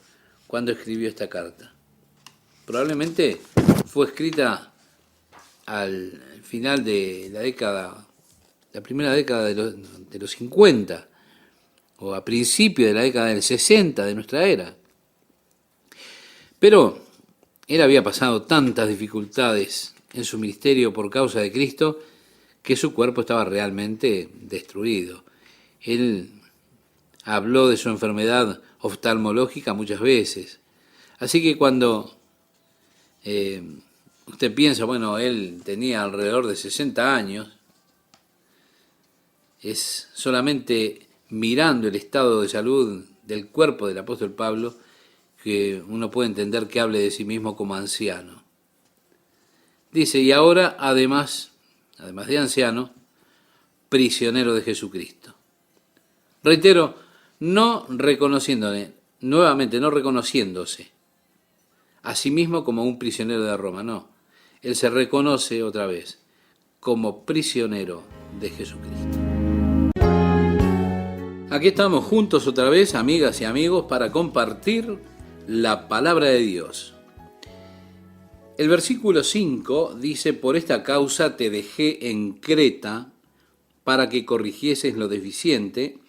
cuando escribió esta carta? Probablemente fue escrita al final de la década, la primera década de los 50, o a principio de la década del 60 de nuestra era. Pero él había pasado tantas dificultades en su ministerio por causa de Cristo que su cuerpo estaba realmente destruido. Él habló de su enfermedad oftalmológica muchas veces. Así que cuando usted piensa, bueno, él tenía alrededor de 60 años, es solamente mirando el estado de salud del cuerpo del apóstol Pablo que uno puede entender que hable de sí mismo como anciano. Dice, y ahora además de anciano, prisionero de Jesucristo. Reitero, no reconociéndose a sí mismo como un prisionero de Roma, no. Él se reconoce otra vez como prisionero de Jesucristo. Aquí estamos juntos otra vez, amigas y amigos, para compartir la palabra de Dios. El versículo 5 dice, por esta causa te dejé en Creta para que corrigieses lo deficiente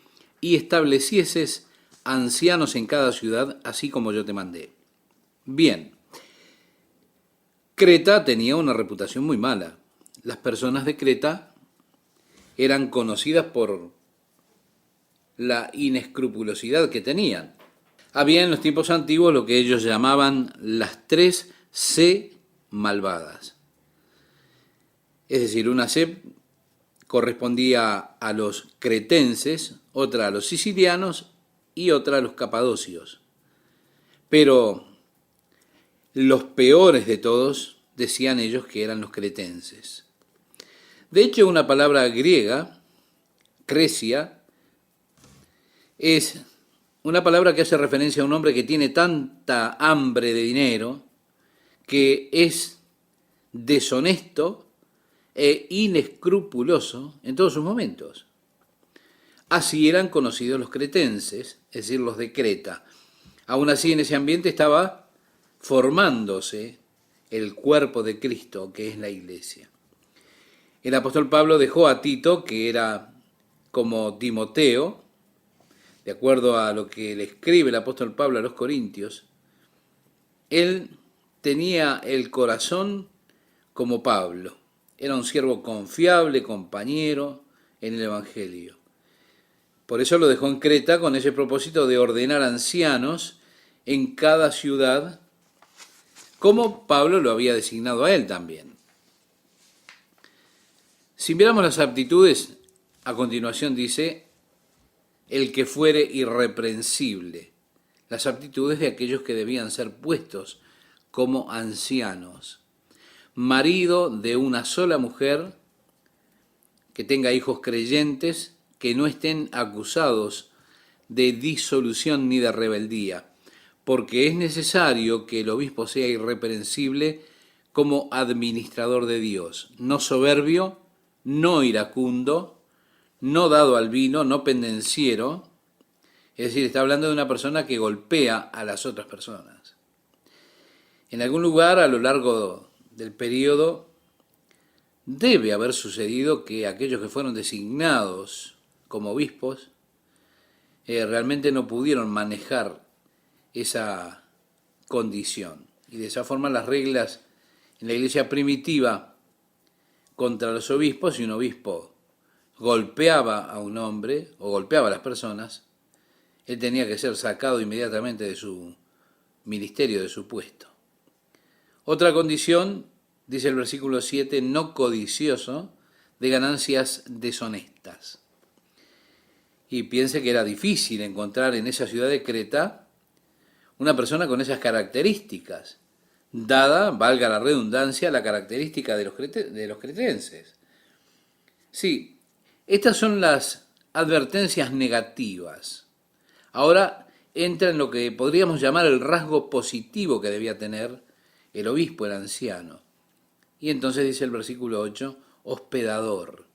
y establecieses ancianos en cada ciudad, así como yo te mandé. Bien, Creta tenía una reputación muy mala. Las personas de Creta eran conocidas por la inescrupulosidad que tenían. Había en los tiempos antiguos lo que ellos llamaban las 3 C malvadas. Es decir, una C correspondía a los cretenses, otra a los sicilianos y otra a los capadocios. Pero los peores de todos decían ellos que eran los cretenses. De hecho, una palabra griega, cresia, es una palabra que hace referencia a un hombre que tiene tanta hambre de dinero que es deshonesto e inescrupuloso en todos sus momentos. Así eran conocidos los cretenses, es decir, los de Creta. Aún así, en ese ambiente estaba formándose el cuerpo de Cristo, que es la iglesia. El apóstol Pablo dejó a Tito, que era como Timoteo, de acuerdo a lo que le escribe el apóstol Pablo a los Corintios. Él tenía el corazón como Pablo. Era un siervo confiable, compañero en el Evangelio. Por eso lo dejó en Creta con ese propósito de ordenar ancianos en cada ciudad, como Pablo lo había designado a él también. Si miramos las aptitudes, a continuación dice, el que fuere irreprensible, las aptitudes de aquellos que debían ser puestos como ancianos, marido de una sola mujer, que tenga hijos creyentes, que no estén acusados de disolución ni de rebeldía, porque es necesario que el obispo sea irreprensible como administrador de Dios, no soberbio, no iracundo, no dado al vino, no pendenciero, Es decir, está hablando de una persona que golpea a las otras personas. En algún lugar a lo largo del periodo debe haber sucedido que aquellos que fueron designados como obispos realmente no pudieron manejar esa condición. Y de esa forma las reglas en la iglesia primitiva contra los obispos, si un obispo golpeaba a un hombre o golpeaba a las personas, él tenía que ser sacado inmediatamente de su ministerio, de su puesto. Otra condición, dice el versículo 7, no codicioso de ganancias deshonestas. Y piense que era difícil encontrar en esa ciudad de Creta una persona con esas características, dada, valga la redundancia, la característica de los cretenses. Sí, estas son las advertencias negativas. Ahora entra en lo que podríamos llamar el rasgo positivo que debía tener el obispo, el anciano. Y entonces dice el versículo 8, hospedador.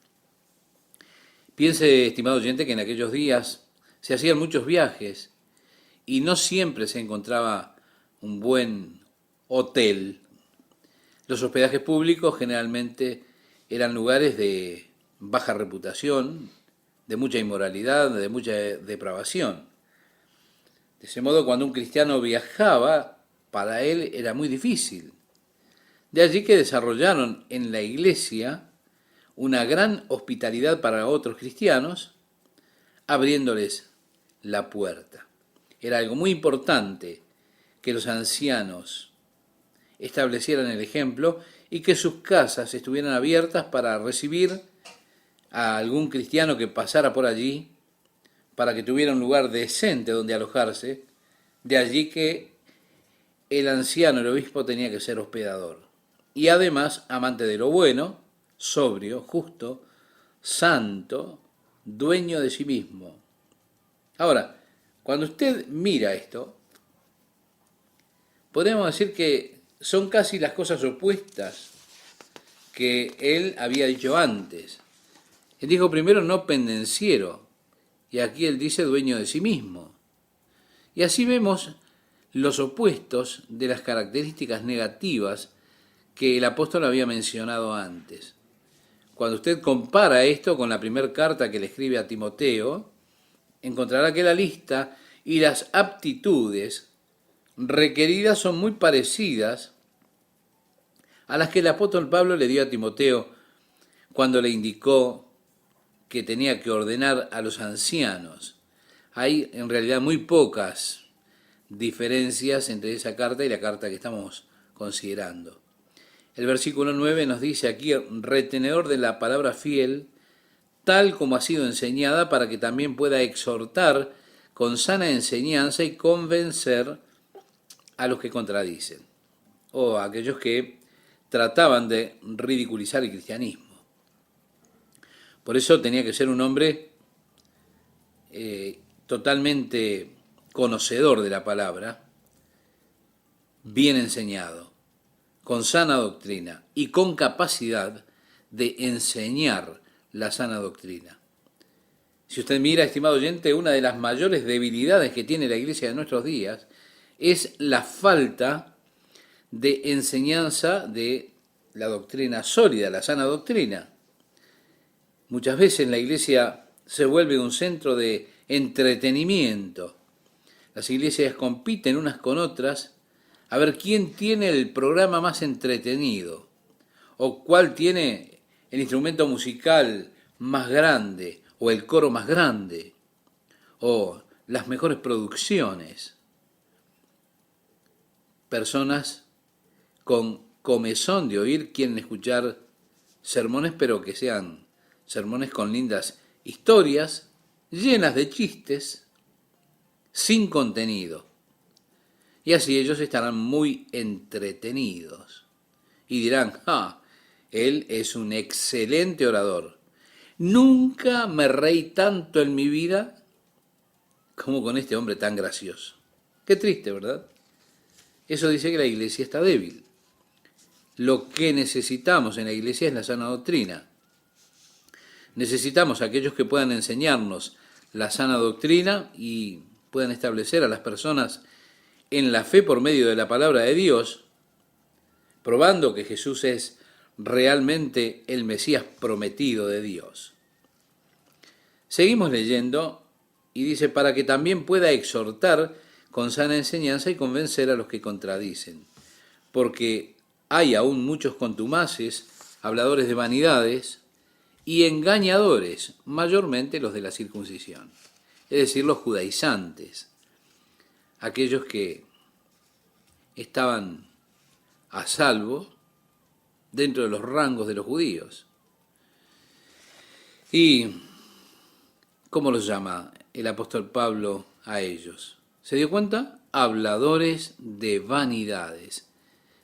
Piense, estimado oyente, que en aquellos días se hacían muchos viajes y no siempre se encontraba un buen hotel. Los hospedajes públicos generalmente eran lugares de baja reputación, de mucha inmoralidad, de mucha depravación. De ese modo, cuando un cristiano viajaba, para él era muy difícil. De allí que desarrollaron en la iglesia una gran hospitalidad para otros cristianos, abriéndoles la puerta. Era algo muy importante que los ancianos establecieran el ejemplo y que sus casas estuvieran abiertas para recibir a algún cristiano que pasara por allí, para que tuviera un lugar decente donde alojarse. De allí que el anciano, el obispo, tenía que ser hospedador. Y además amante de lo bueno, sobrio, justo, santo, dueño de sí mismo. Ahora, cuando usted mira esto, podemos decir que son casi las cosas opuestas que él había dicho antes. Él dijo primero no pendenciero, y aquí él dice dueño de sí mismo. Y así vemos los opuestos de las características negativas que el apóstol había mencionado antes. Cuando usted compara esto con la primera carta que le escribe a Timoteo, encontrará que la lista y las aptitudes requeridas son muy parecidas a las que el apóstol Pablo le dio a Timoteo cuando le indicó que tenía que ordenar a los ancianos. Hay en realidad muy pocas diferencias entre esa carta y la carta que estamos considerando. El versículo 9 nos dice aquí, retenedor de la palabra fiel, tal como ha sido enseñada, para que también pueda exhortar con sana enseñanza y convencer a los que contradicen, o a aquellos que trataban de ridiculizar el cristianismo. Por eso tenía que ser un hombre totalmente conocedor de la palabra, bien enseñado, con sana doctrina y con capacidad de enseñar la sana doctrina. Si usted mira, estimado oyente, una de las mayores debilidades que tiene la iglesia de nuestros días es la falta de enseñanza de la doctrina sólida, la sana doctrina. Muchas veces la iglesia se vuelve un centro de entretenimiento. Las iglesias compiten unas con otras a ver quién tiene el programa más entretenido o cuál tiene el instrumento musical más grande o el coro más grande o las mejores producciones. Personas con comezón de oír quieren escuchar sermones, pero que sean sermones con lindas historias, llenas de chistes, sin contenido. Y así ellos estarán muy entretenidos. Y dirán, él es un excelente orador. Nunca me reí tanto en mi vida como con este hombre tan gracioso. Qué triste, ¿verdad? Eso dice que la iglesia está débil. Lo que necesitamos en la iglesia es la sana doctrina. Necesitamos a aquellos que puedan enseñarnos la sana doctrina y puedan establecer a las personas en la fe por medio de la palabra de Dios, probando que Jesús es realmente el Mesías prometido de Dios. Seguimos leyendo y dice, para que también pueda exhortar con sana enseñanza y convencer a los que contradicen, porque hay aún muchos contumaces, habladores de vanidades y engañadores, mayormente los de la circuncisión, es decir, los judaizantes, aquellos que estaban a salvo dentro de los rangos de los judíos. ¿Y cómo los llama el apóstol Pablo a ellos? ¿Se dio cuenta? Habladores de vanidades.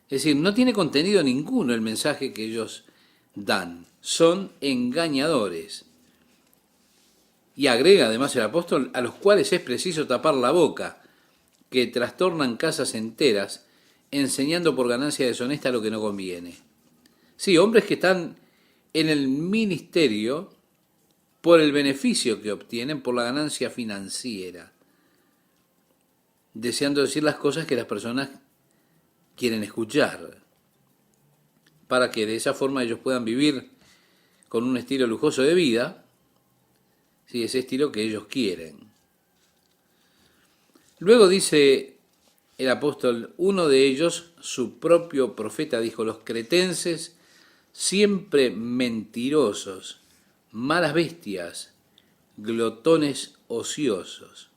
Es decir, no tiene contenido ninguno el mensaje que ellos dan. Son engañadores. Y agrega además el apóstol, a los cuales es preciso tapar la boca, que trastornan casas enteras, enseñando por ganancia deshonesta lo que no conviene. Sí, hombres que están en el ministerio por el beneficio que obtienen, por la ganancia financiera, deseando decir las cosas que las personas quieren escuchar, para que de esa forma ellos puedan vivir con un estilo lujoso de vida, sí, ese estilo que ellos quieren. Luego dice el apóstol, uno de ellos, su propio profeta, dijo, los cretenses, siempre mentirosos, malas bestias, glotones ociosos.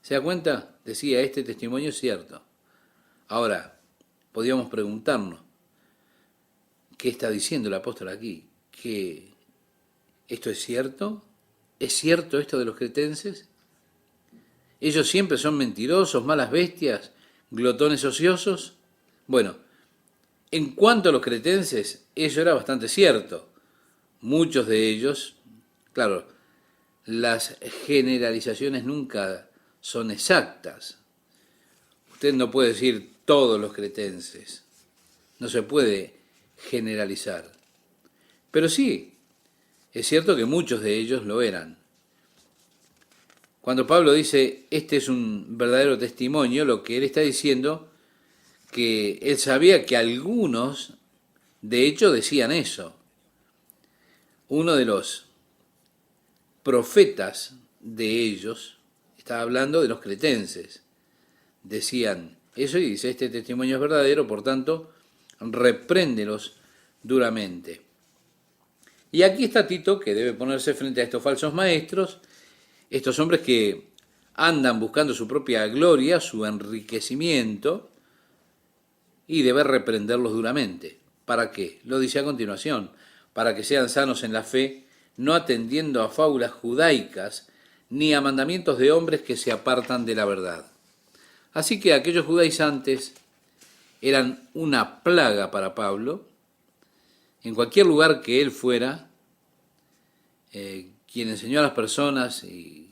¿Se da cuenta? Decía, este testimonio es cierto. Ahora, podríamos preguntarnos, ¿qué está diciendo el apóstol aquí? ¿Que esto es cierto? ¿Es cierto esto de los cretenses? ¿Ellos siempre son mentirosos, malas bestias, glotones ociosos? Bueno, en cuanto a los cretenses, eso era bastante cierto. Muchos de ellos, claro, las generalizaciones nunca son exactas. Usted no puede decir todos los cretenses, no se puede generalizar. Pero sí, es cierto que muchos de ellos lo eran. Cuando Pablo dice, este es un verdadero testimonio, lo que él está diciendo, que él sabía que algunos, de hecho, decían eso. Uno de los profetas de ellos, estaba hablando de los cretenses, decían eso y dice, este testimonio es verdadero, por tanto, repréndelos duramente. Y aquí está Tito, que debe ponerse frente a estos falsos maestros, estos hombres que andan buscando su propia gloria, su enriquecimiento, y debe reprenderlos duramente. ¿Para qué? Lo dice a continuación, para que sean sanos en la fe, no atendiendo a fábulas judaicas, ni a mandamientos de hombres que se apartan de la verdad. Así que aquellos judaizantes eran una plaga para Pablo. En cualquier lugar que él fuera, quien enseñó a las personas y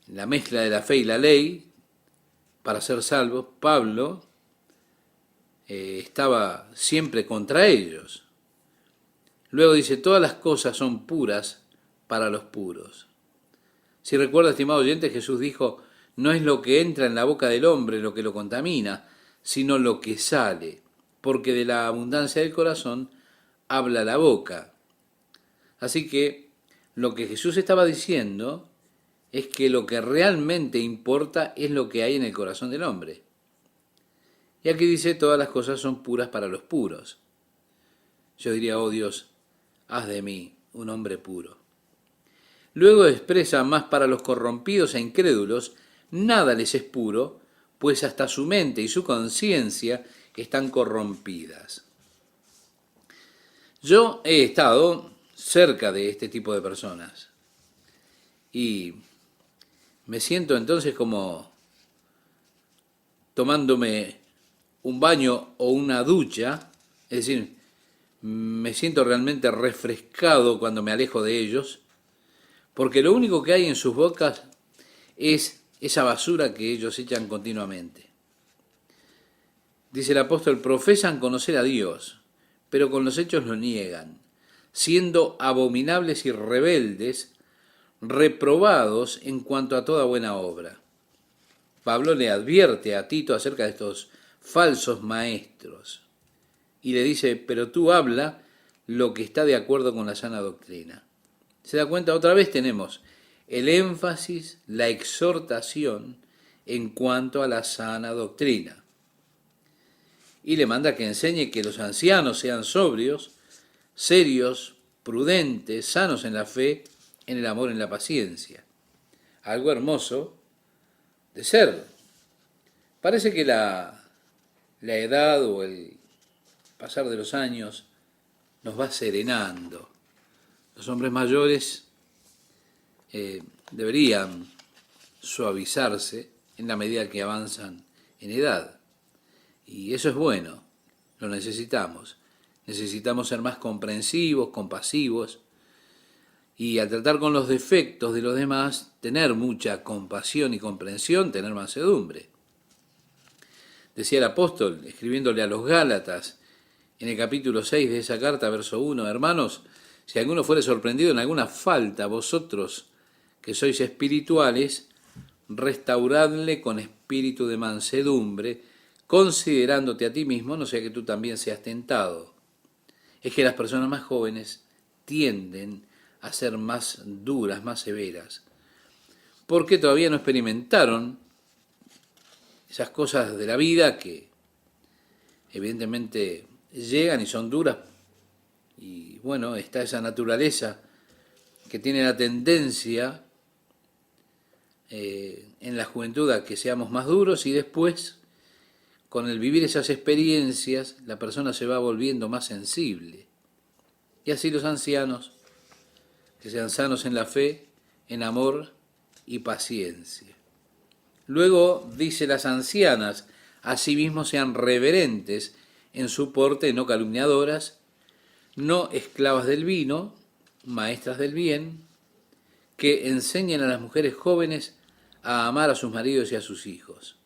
la mezcla de la fe y la ley para ser salvos, Pablo estaba siempre contra ellos. Luego dice, todas las cosas son puras para los puros. Si recuerda, estimado oyente, Jesús dijo, no es lo que entra en la boca del hombre lo que lo contamina, sino lo que sale, porque de la abundancia del corazón habla la boca. Así que lo que Jesús estaba diciendo es que lo que realmente importa es lo que hay en el corazón del hombre. Y aquí dice, todas las cosas son puras para los puros. Yo diría, oh Dios, haz de mí un hombre puro. Luego expresa, más para los corrompidos e incrédulos, nada les es puro, pues hasta su mente y su conciencia están corrompidas. Yo he estado cerca de este tipo de personas y me siento entonces como tomándome un baño o una ducha, es decir, me siento realmente refrescado cuando me alejo de ellos, porque lo único que hay en sus bocas es esa basura que ellos echan continuamente. Dice el apóstol, profesan conocer a Dios, pero con los hechos lo niegan, siendo abominables y rebeldes, reprobados en cuanto a toda buena obra. Pablo le advierte a Tito acerca de estos falsos maestros y le dice, pero tú habla lo que está de acuerdo con la sana doctrina. ¿Se da cuenta? Otra vez tenemos el énfasis, la exhortación en cuanto a la sana doctrina. Y le manda que enseñe que los ancianos sean sobrios, serios, prudentes, sanos en la fe, en el amor, en la paciencia. Algo hermoso de ser. Parece que la edad o el pasar de los años nos va serenando. Los hombres mayores deberían suavizarse en la medida que avanzan en edad. Y eso es bueno, lo necesitamos. Necesitamos ser más comprensivos, compasivos, y al tratar con los defectos de los demás, tener mucha compasión y comprensión, tener mansedumbre. Decía el apóstol, escribiéndole a los Gálatas, en el capítulo 6 de esa carta, verso 1, hermanos, si alguno fuere sorprendido en alguna falta, vosotros que sois espirituales, restauradle con espíritu de mansedumbre, considerándote a ti mismo, no sea que tú también seas tentado. Es que las personas más jóvenes tienden a ser más duras, más severas, porque todavía no experimentaron esas cosas de la vida que evidentemente llegan y son duras. Y bueno, está esa naturaleza que tiene la tendencia en la juventud a que seamos más duros, y después, con el vivir esas experiencias, la persona se va volviendo más sensible. Y así los ancianos, que sean sanos en la fe, en amor y paciencia. Luego dice las ancianas, asimismo sean reverentes en su porte, no calumniadoras, no esclavas del vino, maestras del bien, que enseñen a las mujeres jóvenes a amar a sus maridos y a sus hijos.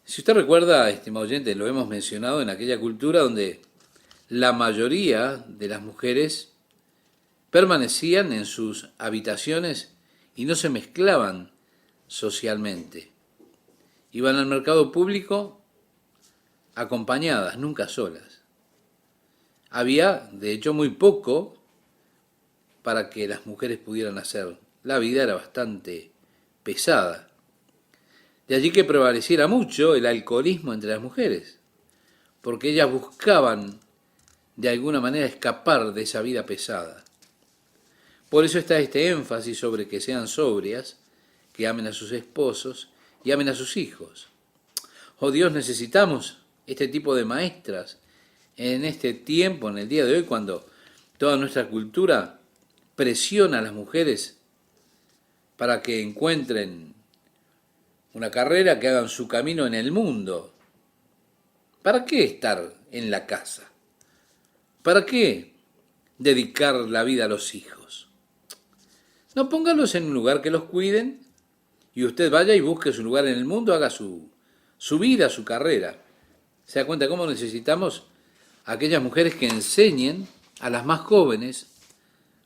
Si usted recuerda, estimado oyente, lo hemos mencionado en aquella cultura donde la mayoría de las mujeres permanecían en sus habitaciones y no se mezclaban socialmente. Iban al mercado público acompañadas, nunca solas. Había, de hecho, muy poco para que las mujeres pudieran hacer. La vida era bastante pesada. De allí que prevaleciera mucho el alcoholismo entre las mujeres, porque ellas buscaban de alguna manera escapar de esa vida pesada. Por eso está este énfasis sobre que sean sobrias, que amen a sus esposos y amen a sus hijos. Oh Dios, necesitamos este tipo de maestras en este tiempo, en el día de hoy, cuando toda nuestra cultura presiona a las mujeres para que encuentren una carrera, que hagan su camino en el mundo. ¿Para qué estar en la casa? ¿Para qué dedicar la vida a los hijos? No, póngalos en un lugar que los cuiden y usted vaya y busque su lugar en el mundo, haga su vida, su carrera. ¿Se da cuenta cómo necesitamos a aquellas mujeres que enseñen a las más jóvenes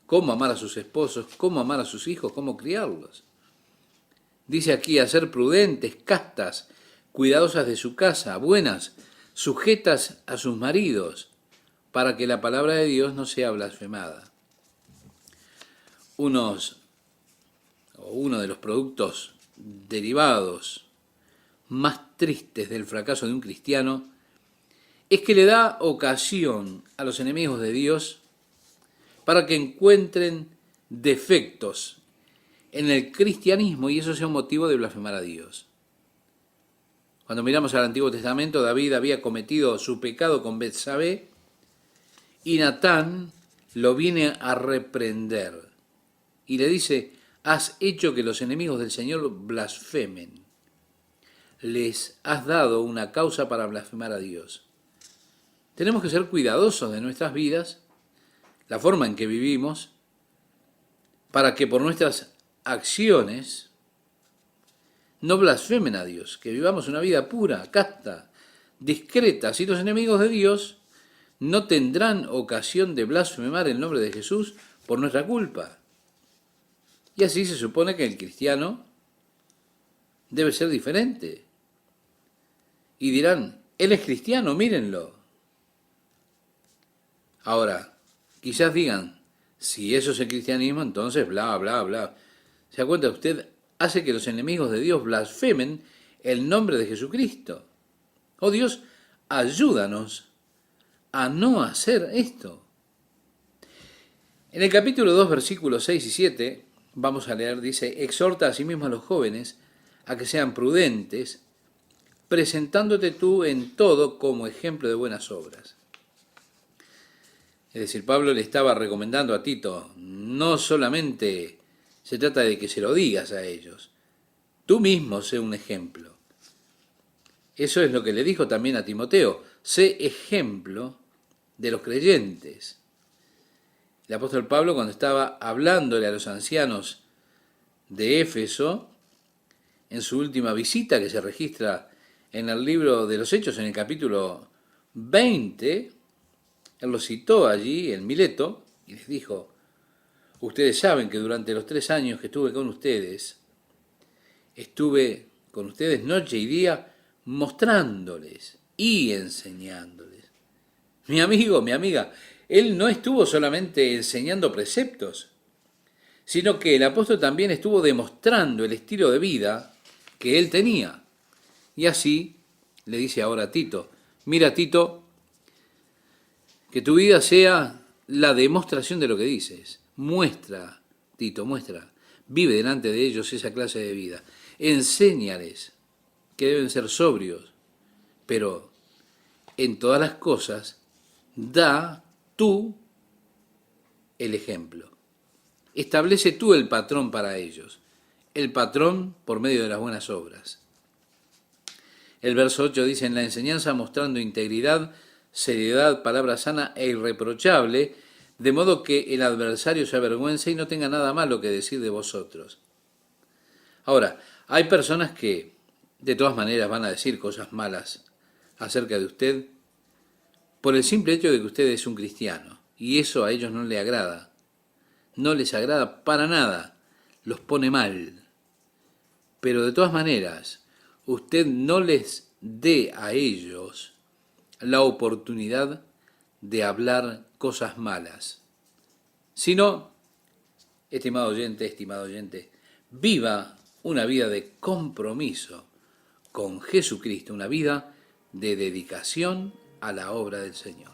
cómo amar a sus esposos, cómo amar a sus hijos, cómo criarlos? Dice aquí, a ser prudentes, castas, cuidadosas de su casa, buenas, sujetas a sus maridos, para que la palabra de Dios no sea blasfemada. Uno de los productos derivados más tristes del fracaso de un cristiano es que le da ocasión a los enemigos de Dios para que encuentren defectos en el cristianismo y eso sea un motivo de blasfemar a Dios. Cuando miramos al Antiguo Testamento, David había cometido su pecado con Betsabé y Natán lo viene a reprender y le dice: has hecho que los enemigos del Señor blasfemen. Les has dado una causa para blasfemar a Dios. Tenemos que ser cuidadosos de nuestras vidas, la forma en que vivimos, para que por nuestras acciones no blasfemen a Dios, que vivamos una vida pura, casta, discreta. Si los enemigos de Dios no tendrán ocasión de blasfemar el nombre de Jesús por nuestra culpa. Y así se supone que el cristiano debe ser diferente. Y dirán, él es cristiano, mírenlo. Ahora, quizás digan, si eso es el cristianismo, entonces bla, bla, bla. ¿Se da cuenta? Usted hace que los enemigos de Dios blasfemen el nombre de Jesucristo. Oh Dios, ayúdanos a no hacer esto. En el capítulo 2, versículos 6 y 7, vamos a leer, dice, exhorta asimismo a los jóvenes a que sean prudentes, presentándote tú en todo como ejemplo de buenas obras. Es decir, Pablo le estaba recomendando a Tito, no solamente se trata de que se lo digas a ellos, tú mismo sé un ejemplo. Eso es lo que le dijo también a Timoteo, sé ejemplo de los creyentes. El apóstol Pablo, cuando estaba hablándole a los ancianos de Éfeso, en su última visita que se registra en el libro de los Hechos, en el capítulo 20, él los citó allí en Mileto y les dijo, ustedes saben que durante los 3 años que estuve con ustedes noche y día mostrándoles y enseñándoles. Mi amigo, mi amiga, él no estuvo solamente enseñando preceptos, sino que el apóstol también estuvo demostrando el estilo de vida que él tenía. Y así le dice ahora a Tito, mira Tito, que tu vida sea la demostración de lo que dices. Muestra, Tito, muestra. Vive delante de ellos esa clase de vida. Enséñales que deben ser sobrios, pero en todas las cosas da tú el ejemplo. Establece tú el patrón para ellos. El patrón por medio de las buenas obras. El verso 8 dice, en la enseñanza mostrando integridad, seriedad, palabra sana e irreprochable, de modo que el adversario se avergüence y no tenga nada malo que decir de vosotros. Ahora, hay personas que de todas maneras van a decir cosas malas acerca de usted por el simple hecho de que usted es un cristiano, y eso a ellos no les agrada. No les agrada para nada, los pone mal. Pero de todas maneras, usted no les dé a ellos la oportunidad de hablar cosas malas, sino, estimado oyente, viva una vida de compromiso con Jesucristo, una vida de dedicación a la obra del Señor.